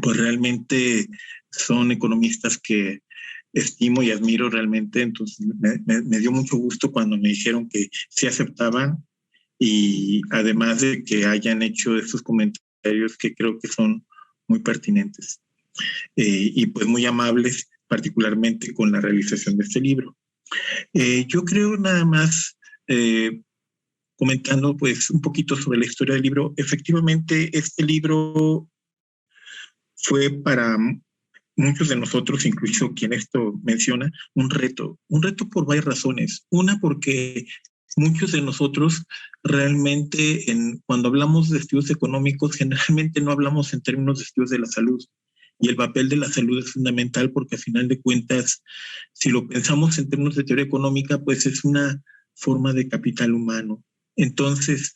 pues realmente son economistas que estimo y admiro realmente. Entonces me dio mucho gusto cuando me dijeron que sí aceptaban, y además de que hayan hecho estos comentarios que creo que son muy pertinentes y pues muy amables, particularmente con la realización de este libro. Yo creo nada más, comentando pues un poquito sobre la historia del libro. Efectivamente, este libro fue para muchos de nosotros, incluso quien esto menciona, un reto por varias razones. Una, porque muchos de nosotros realmente cuando hablamos de estudios económicos, generalmente no hablamos en términos de estudios de la salud. Y el papel de la salud es fundamental porque, a final de cuentas, si lo pensamos en términos de teoría económica, pues es una forma de capital humano. Entonces,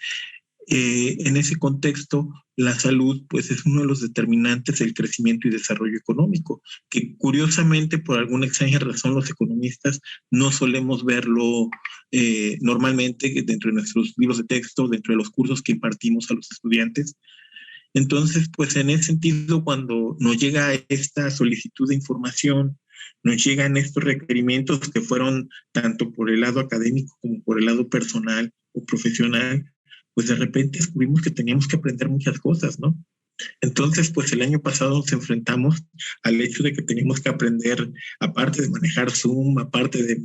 en ese contexto, la salud pues es uno de los determinantes del crecimiento y desarrollo económico, que curiosamente, por alguna extraña razón, los economistas no solemos verlo normalmente dentro de nuestros libros de texto, dentro de los cursos que impartimos a los estudiantes. Entonces, pues en ese sentido, cuando nos llega esta solicitud de información, nos llegan estos requerimientos que fueron tanto por el lado académico como por el lado personal o profesional, pues de repente descubrimos que teníamos que aprender muchas cosas, ¿no? Entonces, pues el año pasado nos enfrentamos al hecho de que teníamos que aprender, aparte de manejar Zoom, aparte de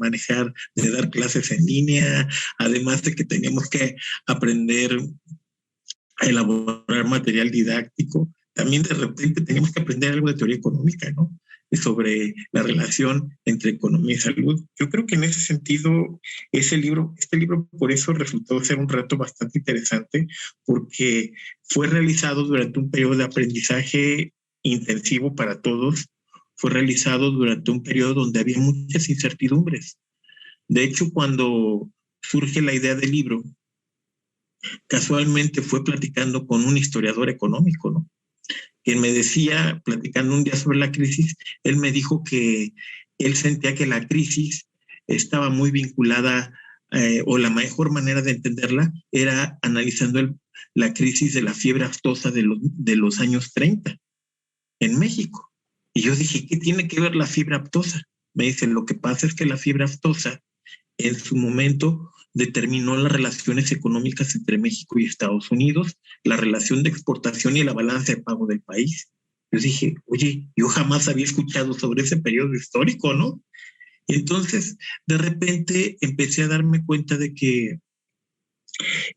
dar clases en línea, además de que teníamos que aprender a elaborar material didáctico, también de repente teníamos que aprender algo de teoría económica, ¿no? Sobre la relación entre economía y salud. Yo creo que en ese sentido, este libro por eso resultó ser un reto bastante interesante, porque fue realizado durante un periodo de aprendizaje intensivo para todos. Fue realizado durante un periodo donde había muchas incertidumbres. De hecho, cuando surge la idea del libro, casualmente fue platicando con un historiador económico, ¿no? Quien me decía, platicando un día sobre la crisis, él me dijo que él sentía que la crisis estaba muy vinculada, o la mejor manera de entenderla era analizando la crisis de la fiebre aftosa de los años 30 en México. Y yo dije, ¿qué tiene que ver la fiebre aftosa? Me dicen, lo que pasa es que la fiebre aftosa en su momento determinó las relaciones económicas entre México y Estados Unidos, la relación de exportación y la balanza de pago del país. Yo dije, oye, yo jamás había escuchado sobre ese periodo histórico, ¿no? Entonces, de repente empecé a darme cuenta de que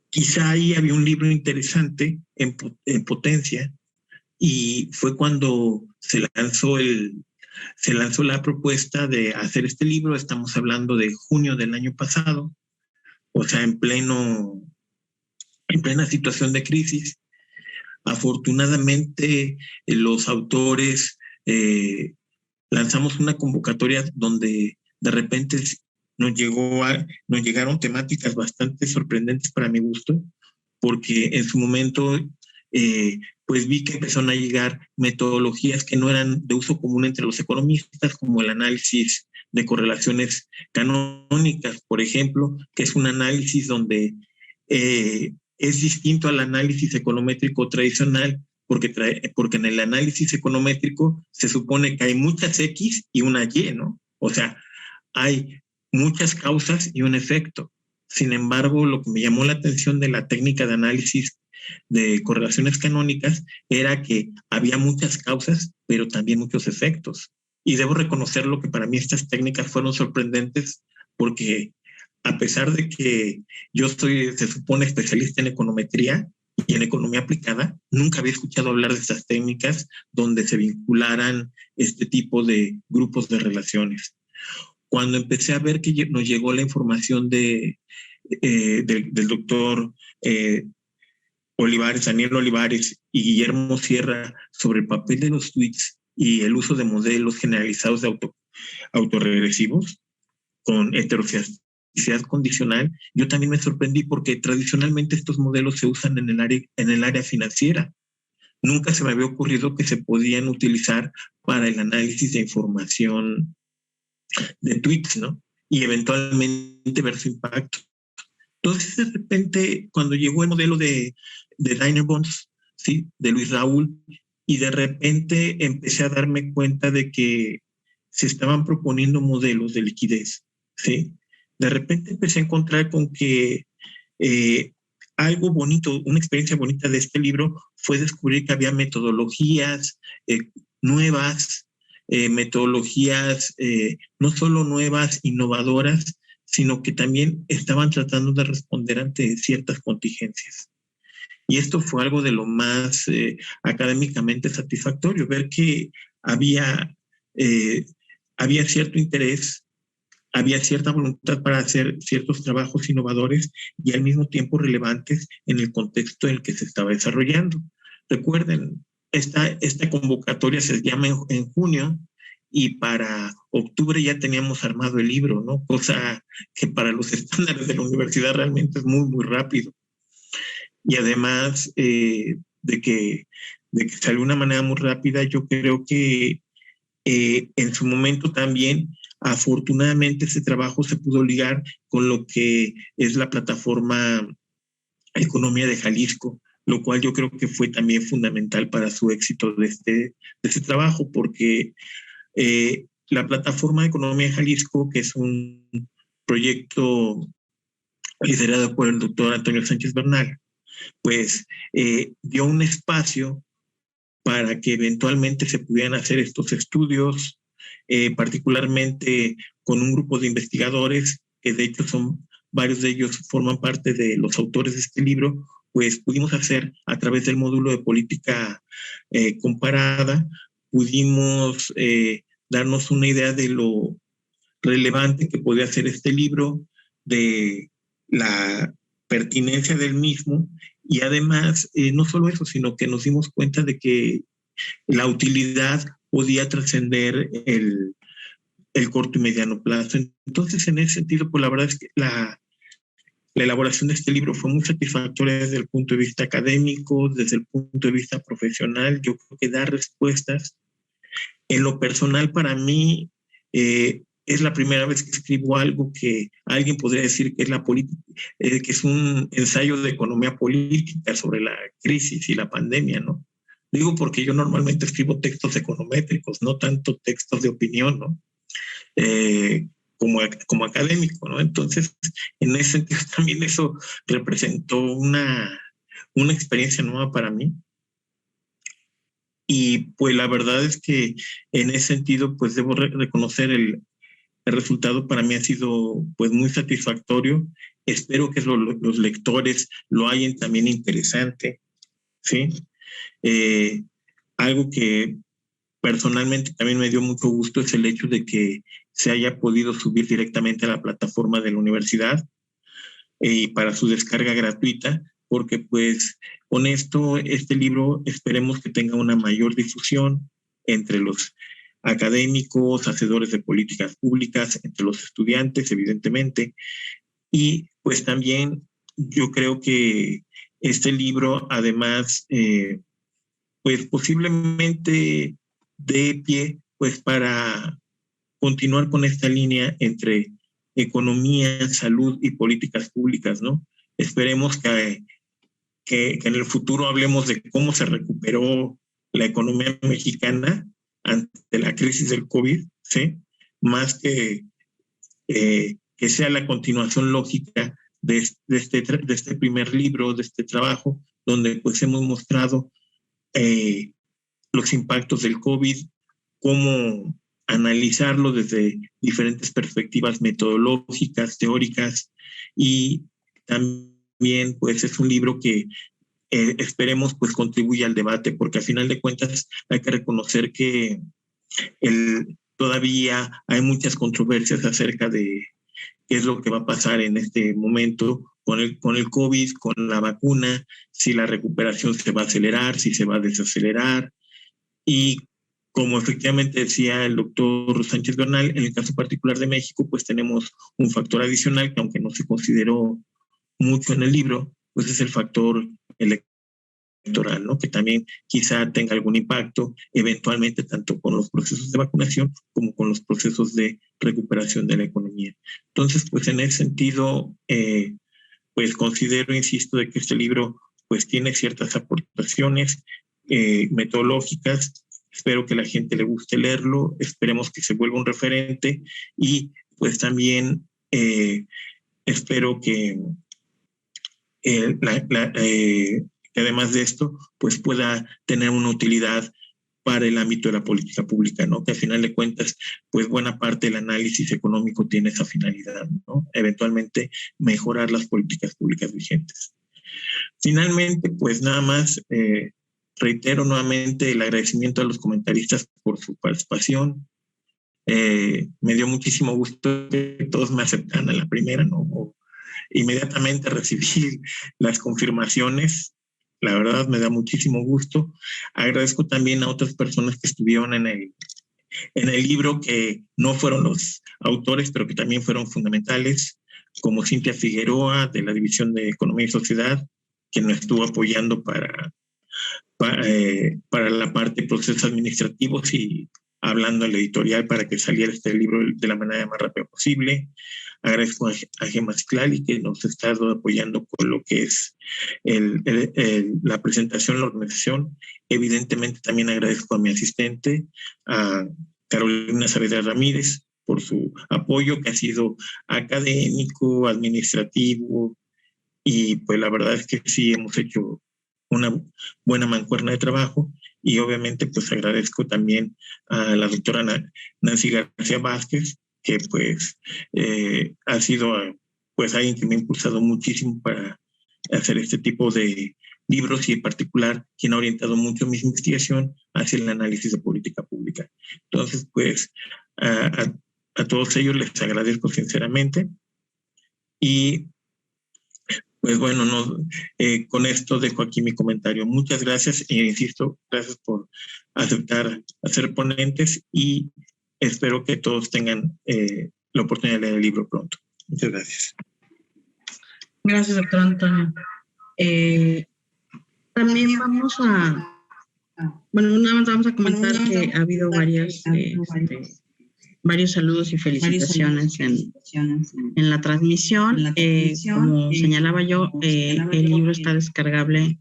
quizá ahí había un libro interesante en potencia, y fue cuando se lanzó la propuesta de hacer este libro. Estamos hablando de junio del año pasado, o sea, en plena situación de crisis. Afortunadamente, los autores lanzamos una convocatoria donde de repente nos llegaron temáticas bastante sorprendentes para mi gusto, porque en su momento pues vi que empezaron a llegar metodologías que no eran de uso común entre los economistas, como el análisis de correlaciones canónicas, por ejemplo, que es un análisis donde es distinto al análisis econométrico tradicional, porque en el análisis econométrico se supone que hay muchas X y una Y, ¿no? O sea, hay muchas causas y un efecto. Sin embargo, lo que me llamó la atención de la técnica de análisis de correlaciones canónicas era que había muchas causas, pero también muchos efectos. Y debo reconocerlo que para mí estas técnicas fueron sorprendentes, porque a pesar de que yo soy, se supone, especialista en econometría y en economía aplicada, nunca había escuchado hablar de estas técnicas donde se vincularan este tipo de grupos de relaciones. Cuando empecé a ver que nos llegó la información del doctor Daniel Olivares y Guillermo Sierra sobre el papel de los tweets y el uso de modelos generalizados de autorregresivos con heterogeneidad condicional, yo también me sorprendí porque tradicionalmente estos modelos se usan en el área financiera. Nunca se me había ocurrido que se podían utilizar para el análisis de información de tweets, ¿no? Y eventualmente ver su impacto. Entonces, de repente, cuando llegó el modelo de Diner Bonds, ¿sí? De Luis Raúl, y de repente empecé a darme cuenta de que se estaban proponiendo modelos de liquidez, ¿sí? De repente empecé a encontrar con que algo bonito, una experiencia bonita de este libro fue descubrir que había metodologías nuevas, metodologías no solo nuevas, innovadoras, sino que también estaban tratando de responder ante ciertas contingencias. Y esto fue algo de lo más académicamente satisfactorio, ver que había cierto interés, había cierta voluntad para hacer ciertos trabajos innovadores y al mismo tiempo relevantes en el contexto en el que se estaba desarrollando. Recuerden, esta convocatoria se llama en junio y para octubre ya teníamos armado el libro, ¿no? Cosa que para los estándares de la universidad realmente es muy, muy rápido. Y además de que salió de una manera muy rápida, yo creo que en su momento también, afortunadamente, ese trabajo se pudo ligar con lo que es la plataforma Economía de Jalisco, lo cual yo creo que fue también fundamental para su éxito de este trabajo, porque la plataforma Economía de Jalisco, que es un proyecto liderado por el doctor Antonio Sánchez Bernal, pues dio un espacio para que eventualmente se pudieran hacer estos estudios, particularmente con un grupo de investigadores, que de hecho varios de ellos forman parte de los autores de este libro, pues pudimos hacer a través del módulo de política comparada, pudimos darnos una idea de lo relevante que podía ser este libro, de la pertinencia del mismo, y además no solo eso, sino que nos dimos cuenta de que la utilidad podía trascender el corto y mediano plazo. Entonces, en ese sentido, pues la verdad es que la elaboración de este libro fue muy satisfactoria desde el punto de vista académico, desde el punto de vista profesional. Yo creo que da respuestas. En lo personal, para mí, es la primera vez que escribo algo que alguien podría decir que es que es un ensayo de economía política sobre la crisis y la pandemia, ¿no? Digo porque yo normalmente escribo textos econométricos, no tanto textos de opinión, ¿no? Como académico, ¿no? Entonces, en ese sentido también eso representó una experiencia nueva para mí. Y pues la verdad es que en ese sentido, pues debo reconocer el resultado para mí ha sido pues muy satisfactorio. Espero que los lectores lo hayan también interesante, ¿sí? Algo que personalmente también me dio mucho gusto es el hecho de que se haya podido subir directamente a la plataforma de la universidad y para su descarga gratuita, porque pues con esto, este libro esperemos que tenga una mayor difusión entre los académicos, hacedores de políticas públicas, entre los estudiantes, evidentemente. Y pues también yo creo que este libro, además, pues posiblemente dé pie pues para continuar con esta línea entre economía, salud y políticas públicas, ¿no? Esperemos que en el futuro hablemos de cómo se recuperó la economía mexicana ante la crisis del COVID, ¿sí? Más que sea la continuación lógica de este primer libro, de este trabajo, donde pues hemos mostrado los impactos del COVID, cómo analizarlo desde diferentes perspectivas metodológicas, teóricas, y también pues es un libro que esperemos pues contribuya al debate, porque al final de cuentas hay que reconocer que todavía hay muchas controversias acerca de qué es lo que va a pasar en este momento con el COVID, con la vacuna, si la recuperación se va a acelerar, si se va a desacelerar, y como efectivamente decía el doctor Sánchez Bernal, en el caso particular de México, pues tenemos un factor adicional que aunque no se consideró mucho en el libro, pues es el factor electoral, ¿no? Que también quizá tenga algún impacto eventualmente tanto con los procesos de vacunación como con los procesos de recuperación de la economía. Entonces, pues en ese sentido, pues considero, insisto, de que este libro pues tiene ciertas aportaciones metodológicas. Espero que a la gente le guste leerlo, esperemos que se vuelva un referente y pues también espero que además de esto pues pueda tener una utilidad para el ámbito de la política pública, ¿no? Que al final de cuentas, pues buena parte del análisis económico tiene esa finalidad, ¿no? Eventualmente mejorar las políticas públicas vigentes. Finalmente, pues nada más reitero nuevamente el agradecimiento a los comentaristas por su participación. Me dio muchísimo gusto que todos me aceptaran a la primera, ¿no? Inmediatamente recibí las confirmaciones. La verdad me da muchísimo gusto. Agradezco también a otras personas que estuvieron en el libro, que no fueron los autores, pero que también fueron fundamentales, como Cintia Figueroa, de la División de Economía y Sociedad, que nos estuvo apoyando para la parte de procesos administrativos y hablando al editorial para que saliera este libro de la manera más rápida posible. Agradezco a Gemma Ciclali, que nos ha estado apoyando con lo que es la presentación, la organización. Evidentemente también agradezco a mi asistente, a Carolina Saavedra Ramírez, por su apoyo, que ha sido académico, administrativo, y pues la verdad es que sí hemos hecho una buena mancuerna de trabajo. Y obviamente pues agradezco también a la doctora Nancy García Vázquez, que pues ha sido pues alguien que me ha impulsado muchísimo para hacer este tipo de libros y en particular quien ha orientado mucho mi investigación hacia el análisis de política pública. Entonces pues a todos ellos les agradezco sinceramente y pues bueno, con esto dejo aquí mi comentario. Muchas gracias e insisto, gracias por aceptar a ser ponentes y espero que todos tengan la oportunidad de leer el libro pronto. Muchas gracias. Gracias, doctor Antonio. También vamos a comentar que ha habido varios saludos y felicitaciones en la transmisión. Como señalaba yo, el libro está descargable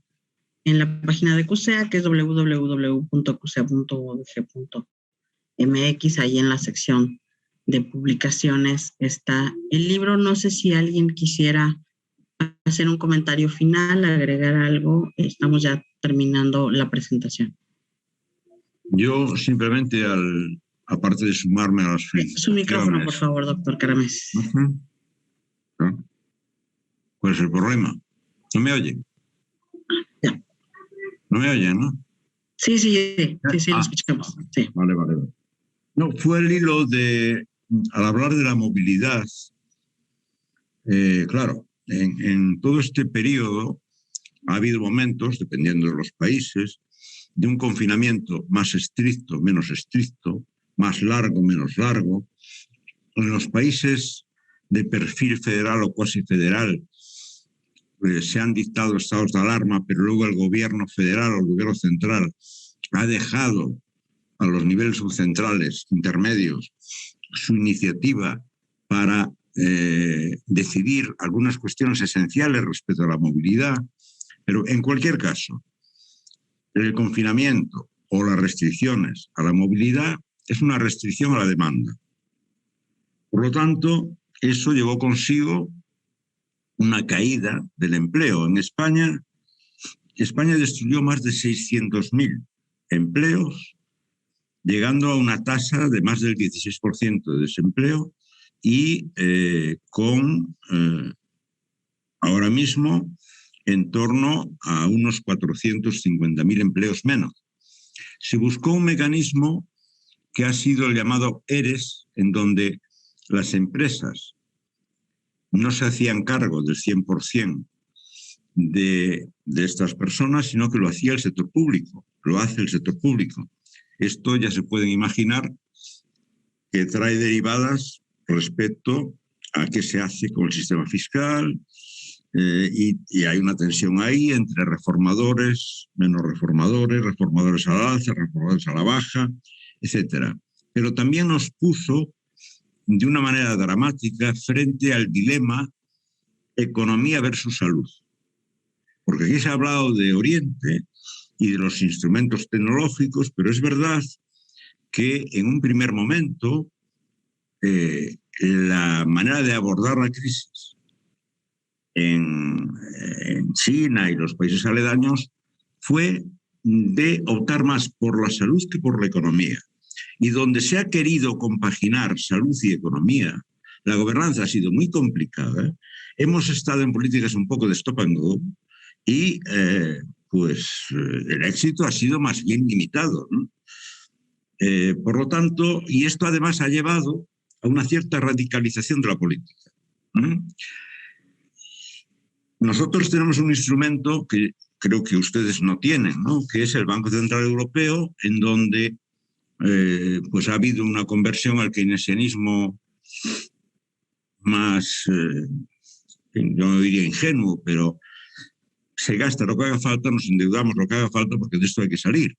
en la página de CUSEA, que es www.cusea.udg.mx. Ahí en la sección de publicaciones está el libro. No sé si alguien quisiera hacer un comentario final, agregar algo. Estamos ya terminando la presentación. Yo simplemente aparte de sumarme a las felicitaciones. Su micrófono, por favor, doctor Caramés. ¿No? ¿Cuál es el problema? ¿No me oye? Ya. ¿No me oye, no? Sí, lo escuchamos. Sí. Vale. No, fue el hilo al hablar de la movilidad, claro, en todo este periodo ha habido momentos, dependiendo de los países, de un confinamiento más estricto, menos estricto, más largo, menos largo. En los países de perfil federal o cuasi federal se han dictado estados de alarma, pero luego el gobierno federal o el gobierno central ha dejado a los niveles subcentrales intermedios su iniciativa para decidir algunas cuestiones esenciales respecto a la movilidad. Pero en cualquier caso, el confinamiento o las restricciones a la movilidad es una restricción a la demanda. Por lo tanto, eso llevó consigo una caída del empleo. En España destruyó más de 600.000 empleos, llegando a una tasa de más del 16% de desempleo y con ahora mismo en torno a unos 450.000 empleos menos. Se buscó un mecanismo que ha sido el llamado ERES, en donde las empresas no se hacían cargo del 100% de estas personas, sino que lo hacía el sector público, lo hace el sector público. Esto ya se pueden imaginar que trae derivadas respecto a qué se hace con el sistema fiscal, y hay una tensión ahí entre reformadores, menos reformadores, reformadores al alza, reformadores a la baja, etc. Pero también nos puso de una manera dramática frente al dilema economía versus salud. Porque aquí se ha hablado de Oriente y de los instrumentos tecnológicos, pero es verdad que en un primer momento la manera de abordar la crisis en China y los países aledaños fue de optar más por la salud que por la economía. Y donde se ha querido compaginar salud y economía, la gobernanza ha sido muy complicada. Hemos estado en políticas un poco de stop and go y el éxito ha sido más bien limitado, ¿no? Por lo tanto, y esto además ha llevado a una cierta radicalización de la política. Nosotros tenemos un instrumento que creo que ustedes no tienen, ¿no? Que es el Banco Central Europeo, en donde ha habido una conversión al keynesianismo más, yo no diría ingenuo, pero se gasta lo que haga falta, nos endeudamos lo que haga falta, porque de esto hay que salir.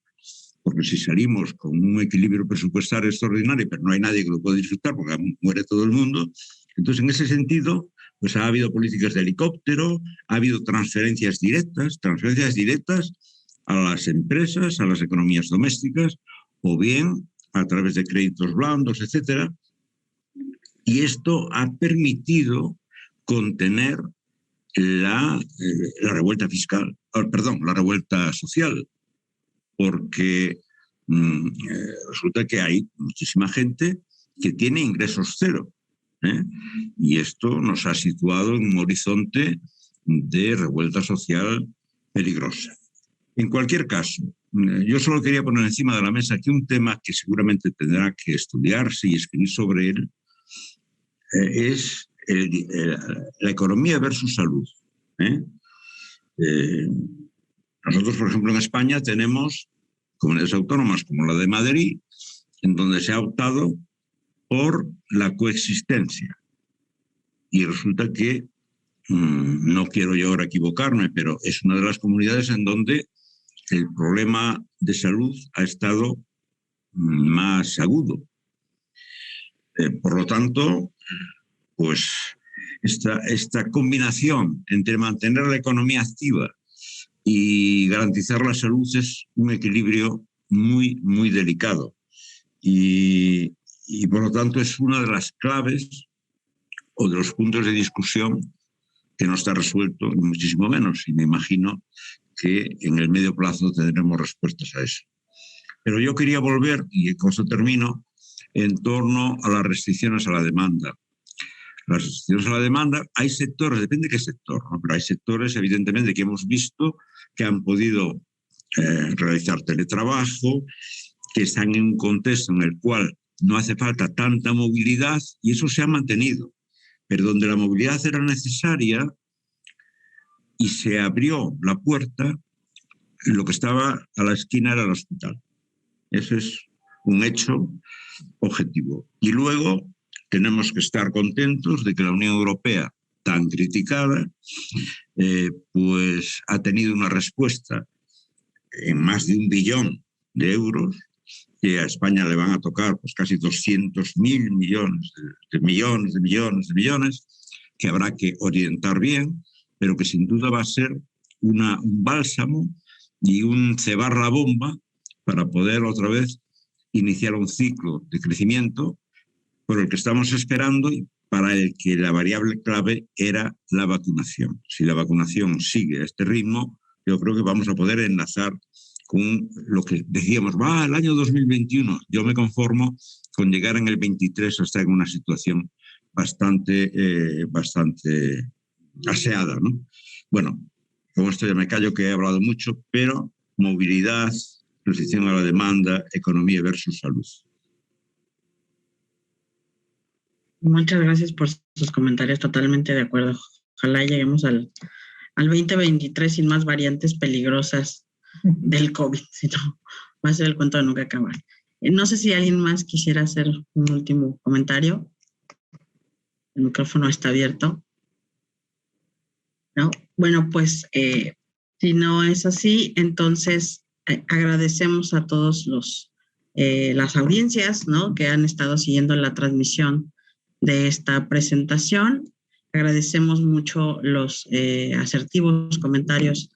Porque si salimos con un equilibrio presupuestario extraordinario, pero no hay nadie que lo pueda disfrutar porque muere todo el mundo, entonces en ese sentido pues ha habido políticas de helicóptero, ha habido transferencias directas a las empresas, a las economías domésticas, o bien a través de créditos blandos, etc. Y esto ha permitido contener la revuelta fiscal, la revuelta social, porque resulta que hay muchísima gente que tiene ingresos cero, y esto nos ha situado en un horizonte de revuelta social peligrosa. En cualquier caso, yo solo quería poner encima de la mesa aquí un tema que seguramente tendrá que estudiarse y escribir sobre él, es la economía versus salud. Nosotros, por ejemplo, en España tenemos comunidades autónomas como la de Madrid, en donde se ha optado por la coexistencia. Y resulta que, no quiero yo ahora equivocarme, pero es una de las comunidades en donde el problema de salud ha estado más agudo. Por lo tanto, pues esta combinación entre mantener la economía activa y garantizar la salud es un equilibrio muy, muy delicado. Y por lo tanto es una de las claves o de los puntos de discusión que no está resuelto, ni muchísimo menos. Y me imagino que en el medio plazo tendremos respuestas a eso. Pero yo quería volver, y con esto termino, en torno a las restricciones a la demanda. Las restricciones a la demanda, hay sectores, depende de qué sector, ¿no? Pero hay sectores, evidentemente, que hemos visto que han podido realizar teletrabajo, que están en un contexto en el cual no hace falta tanta movilidad, y eso se ha mantenido. Pero donde la movilidad era necesaria y se abrió la puerta, lo que estaba a la esquina era el hospital. Eso es un hecho objetivo. Y luego tenemos que estar contentos de que la Unión Europea, tan criticada, pues ha tenido una respuesta en más de 1 billón de euros, que a España le van a tocar pues casi 200.000 millones, que habrá que orientar bien, pero que sin duda va a ser un bálsamo y un cebar la bomba para poder otra vez iniciar un ciclo de crecimiento por el que estamos esperando y para el que la variable clave era la vacunación. Si la vacunación sigue a este ritmo, yo creo que vamos a poder enlazar con lo que decíamos, el año 2021, yo me conformo con llegar en el 23 hasta en una situación bastante aseada, ¿no? Bueno, con esto ya me callo, que he hablado mucho, pero movilidad, restricción a la demanda, economía versus salud. Muchas gracias por sus comentarios, totalmente de acuerdo. Ojalá lleguemos al 2023 sin más variantes peligrosas del COVID, si no, va a ser el cuento de nunca acabar. No sé si alguien más quisiera hacer un último comentario. El micrófono está abierto, ¿no? Bueno, pues si no es así, entonces agradecemos a todos las audiencias, ¿no?, que han estado siguiendo la transmisión de esta presentación. Agradecemos mucho los asertivos comentarios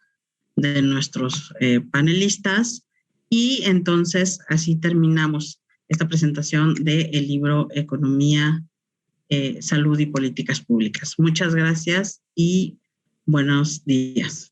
de nuestros panelistas, y entonces así terminamos esta presentación del libro Economía, Salud y Políticas Públicas. Muchas gracias y buenos días.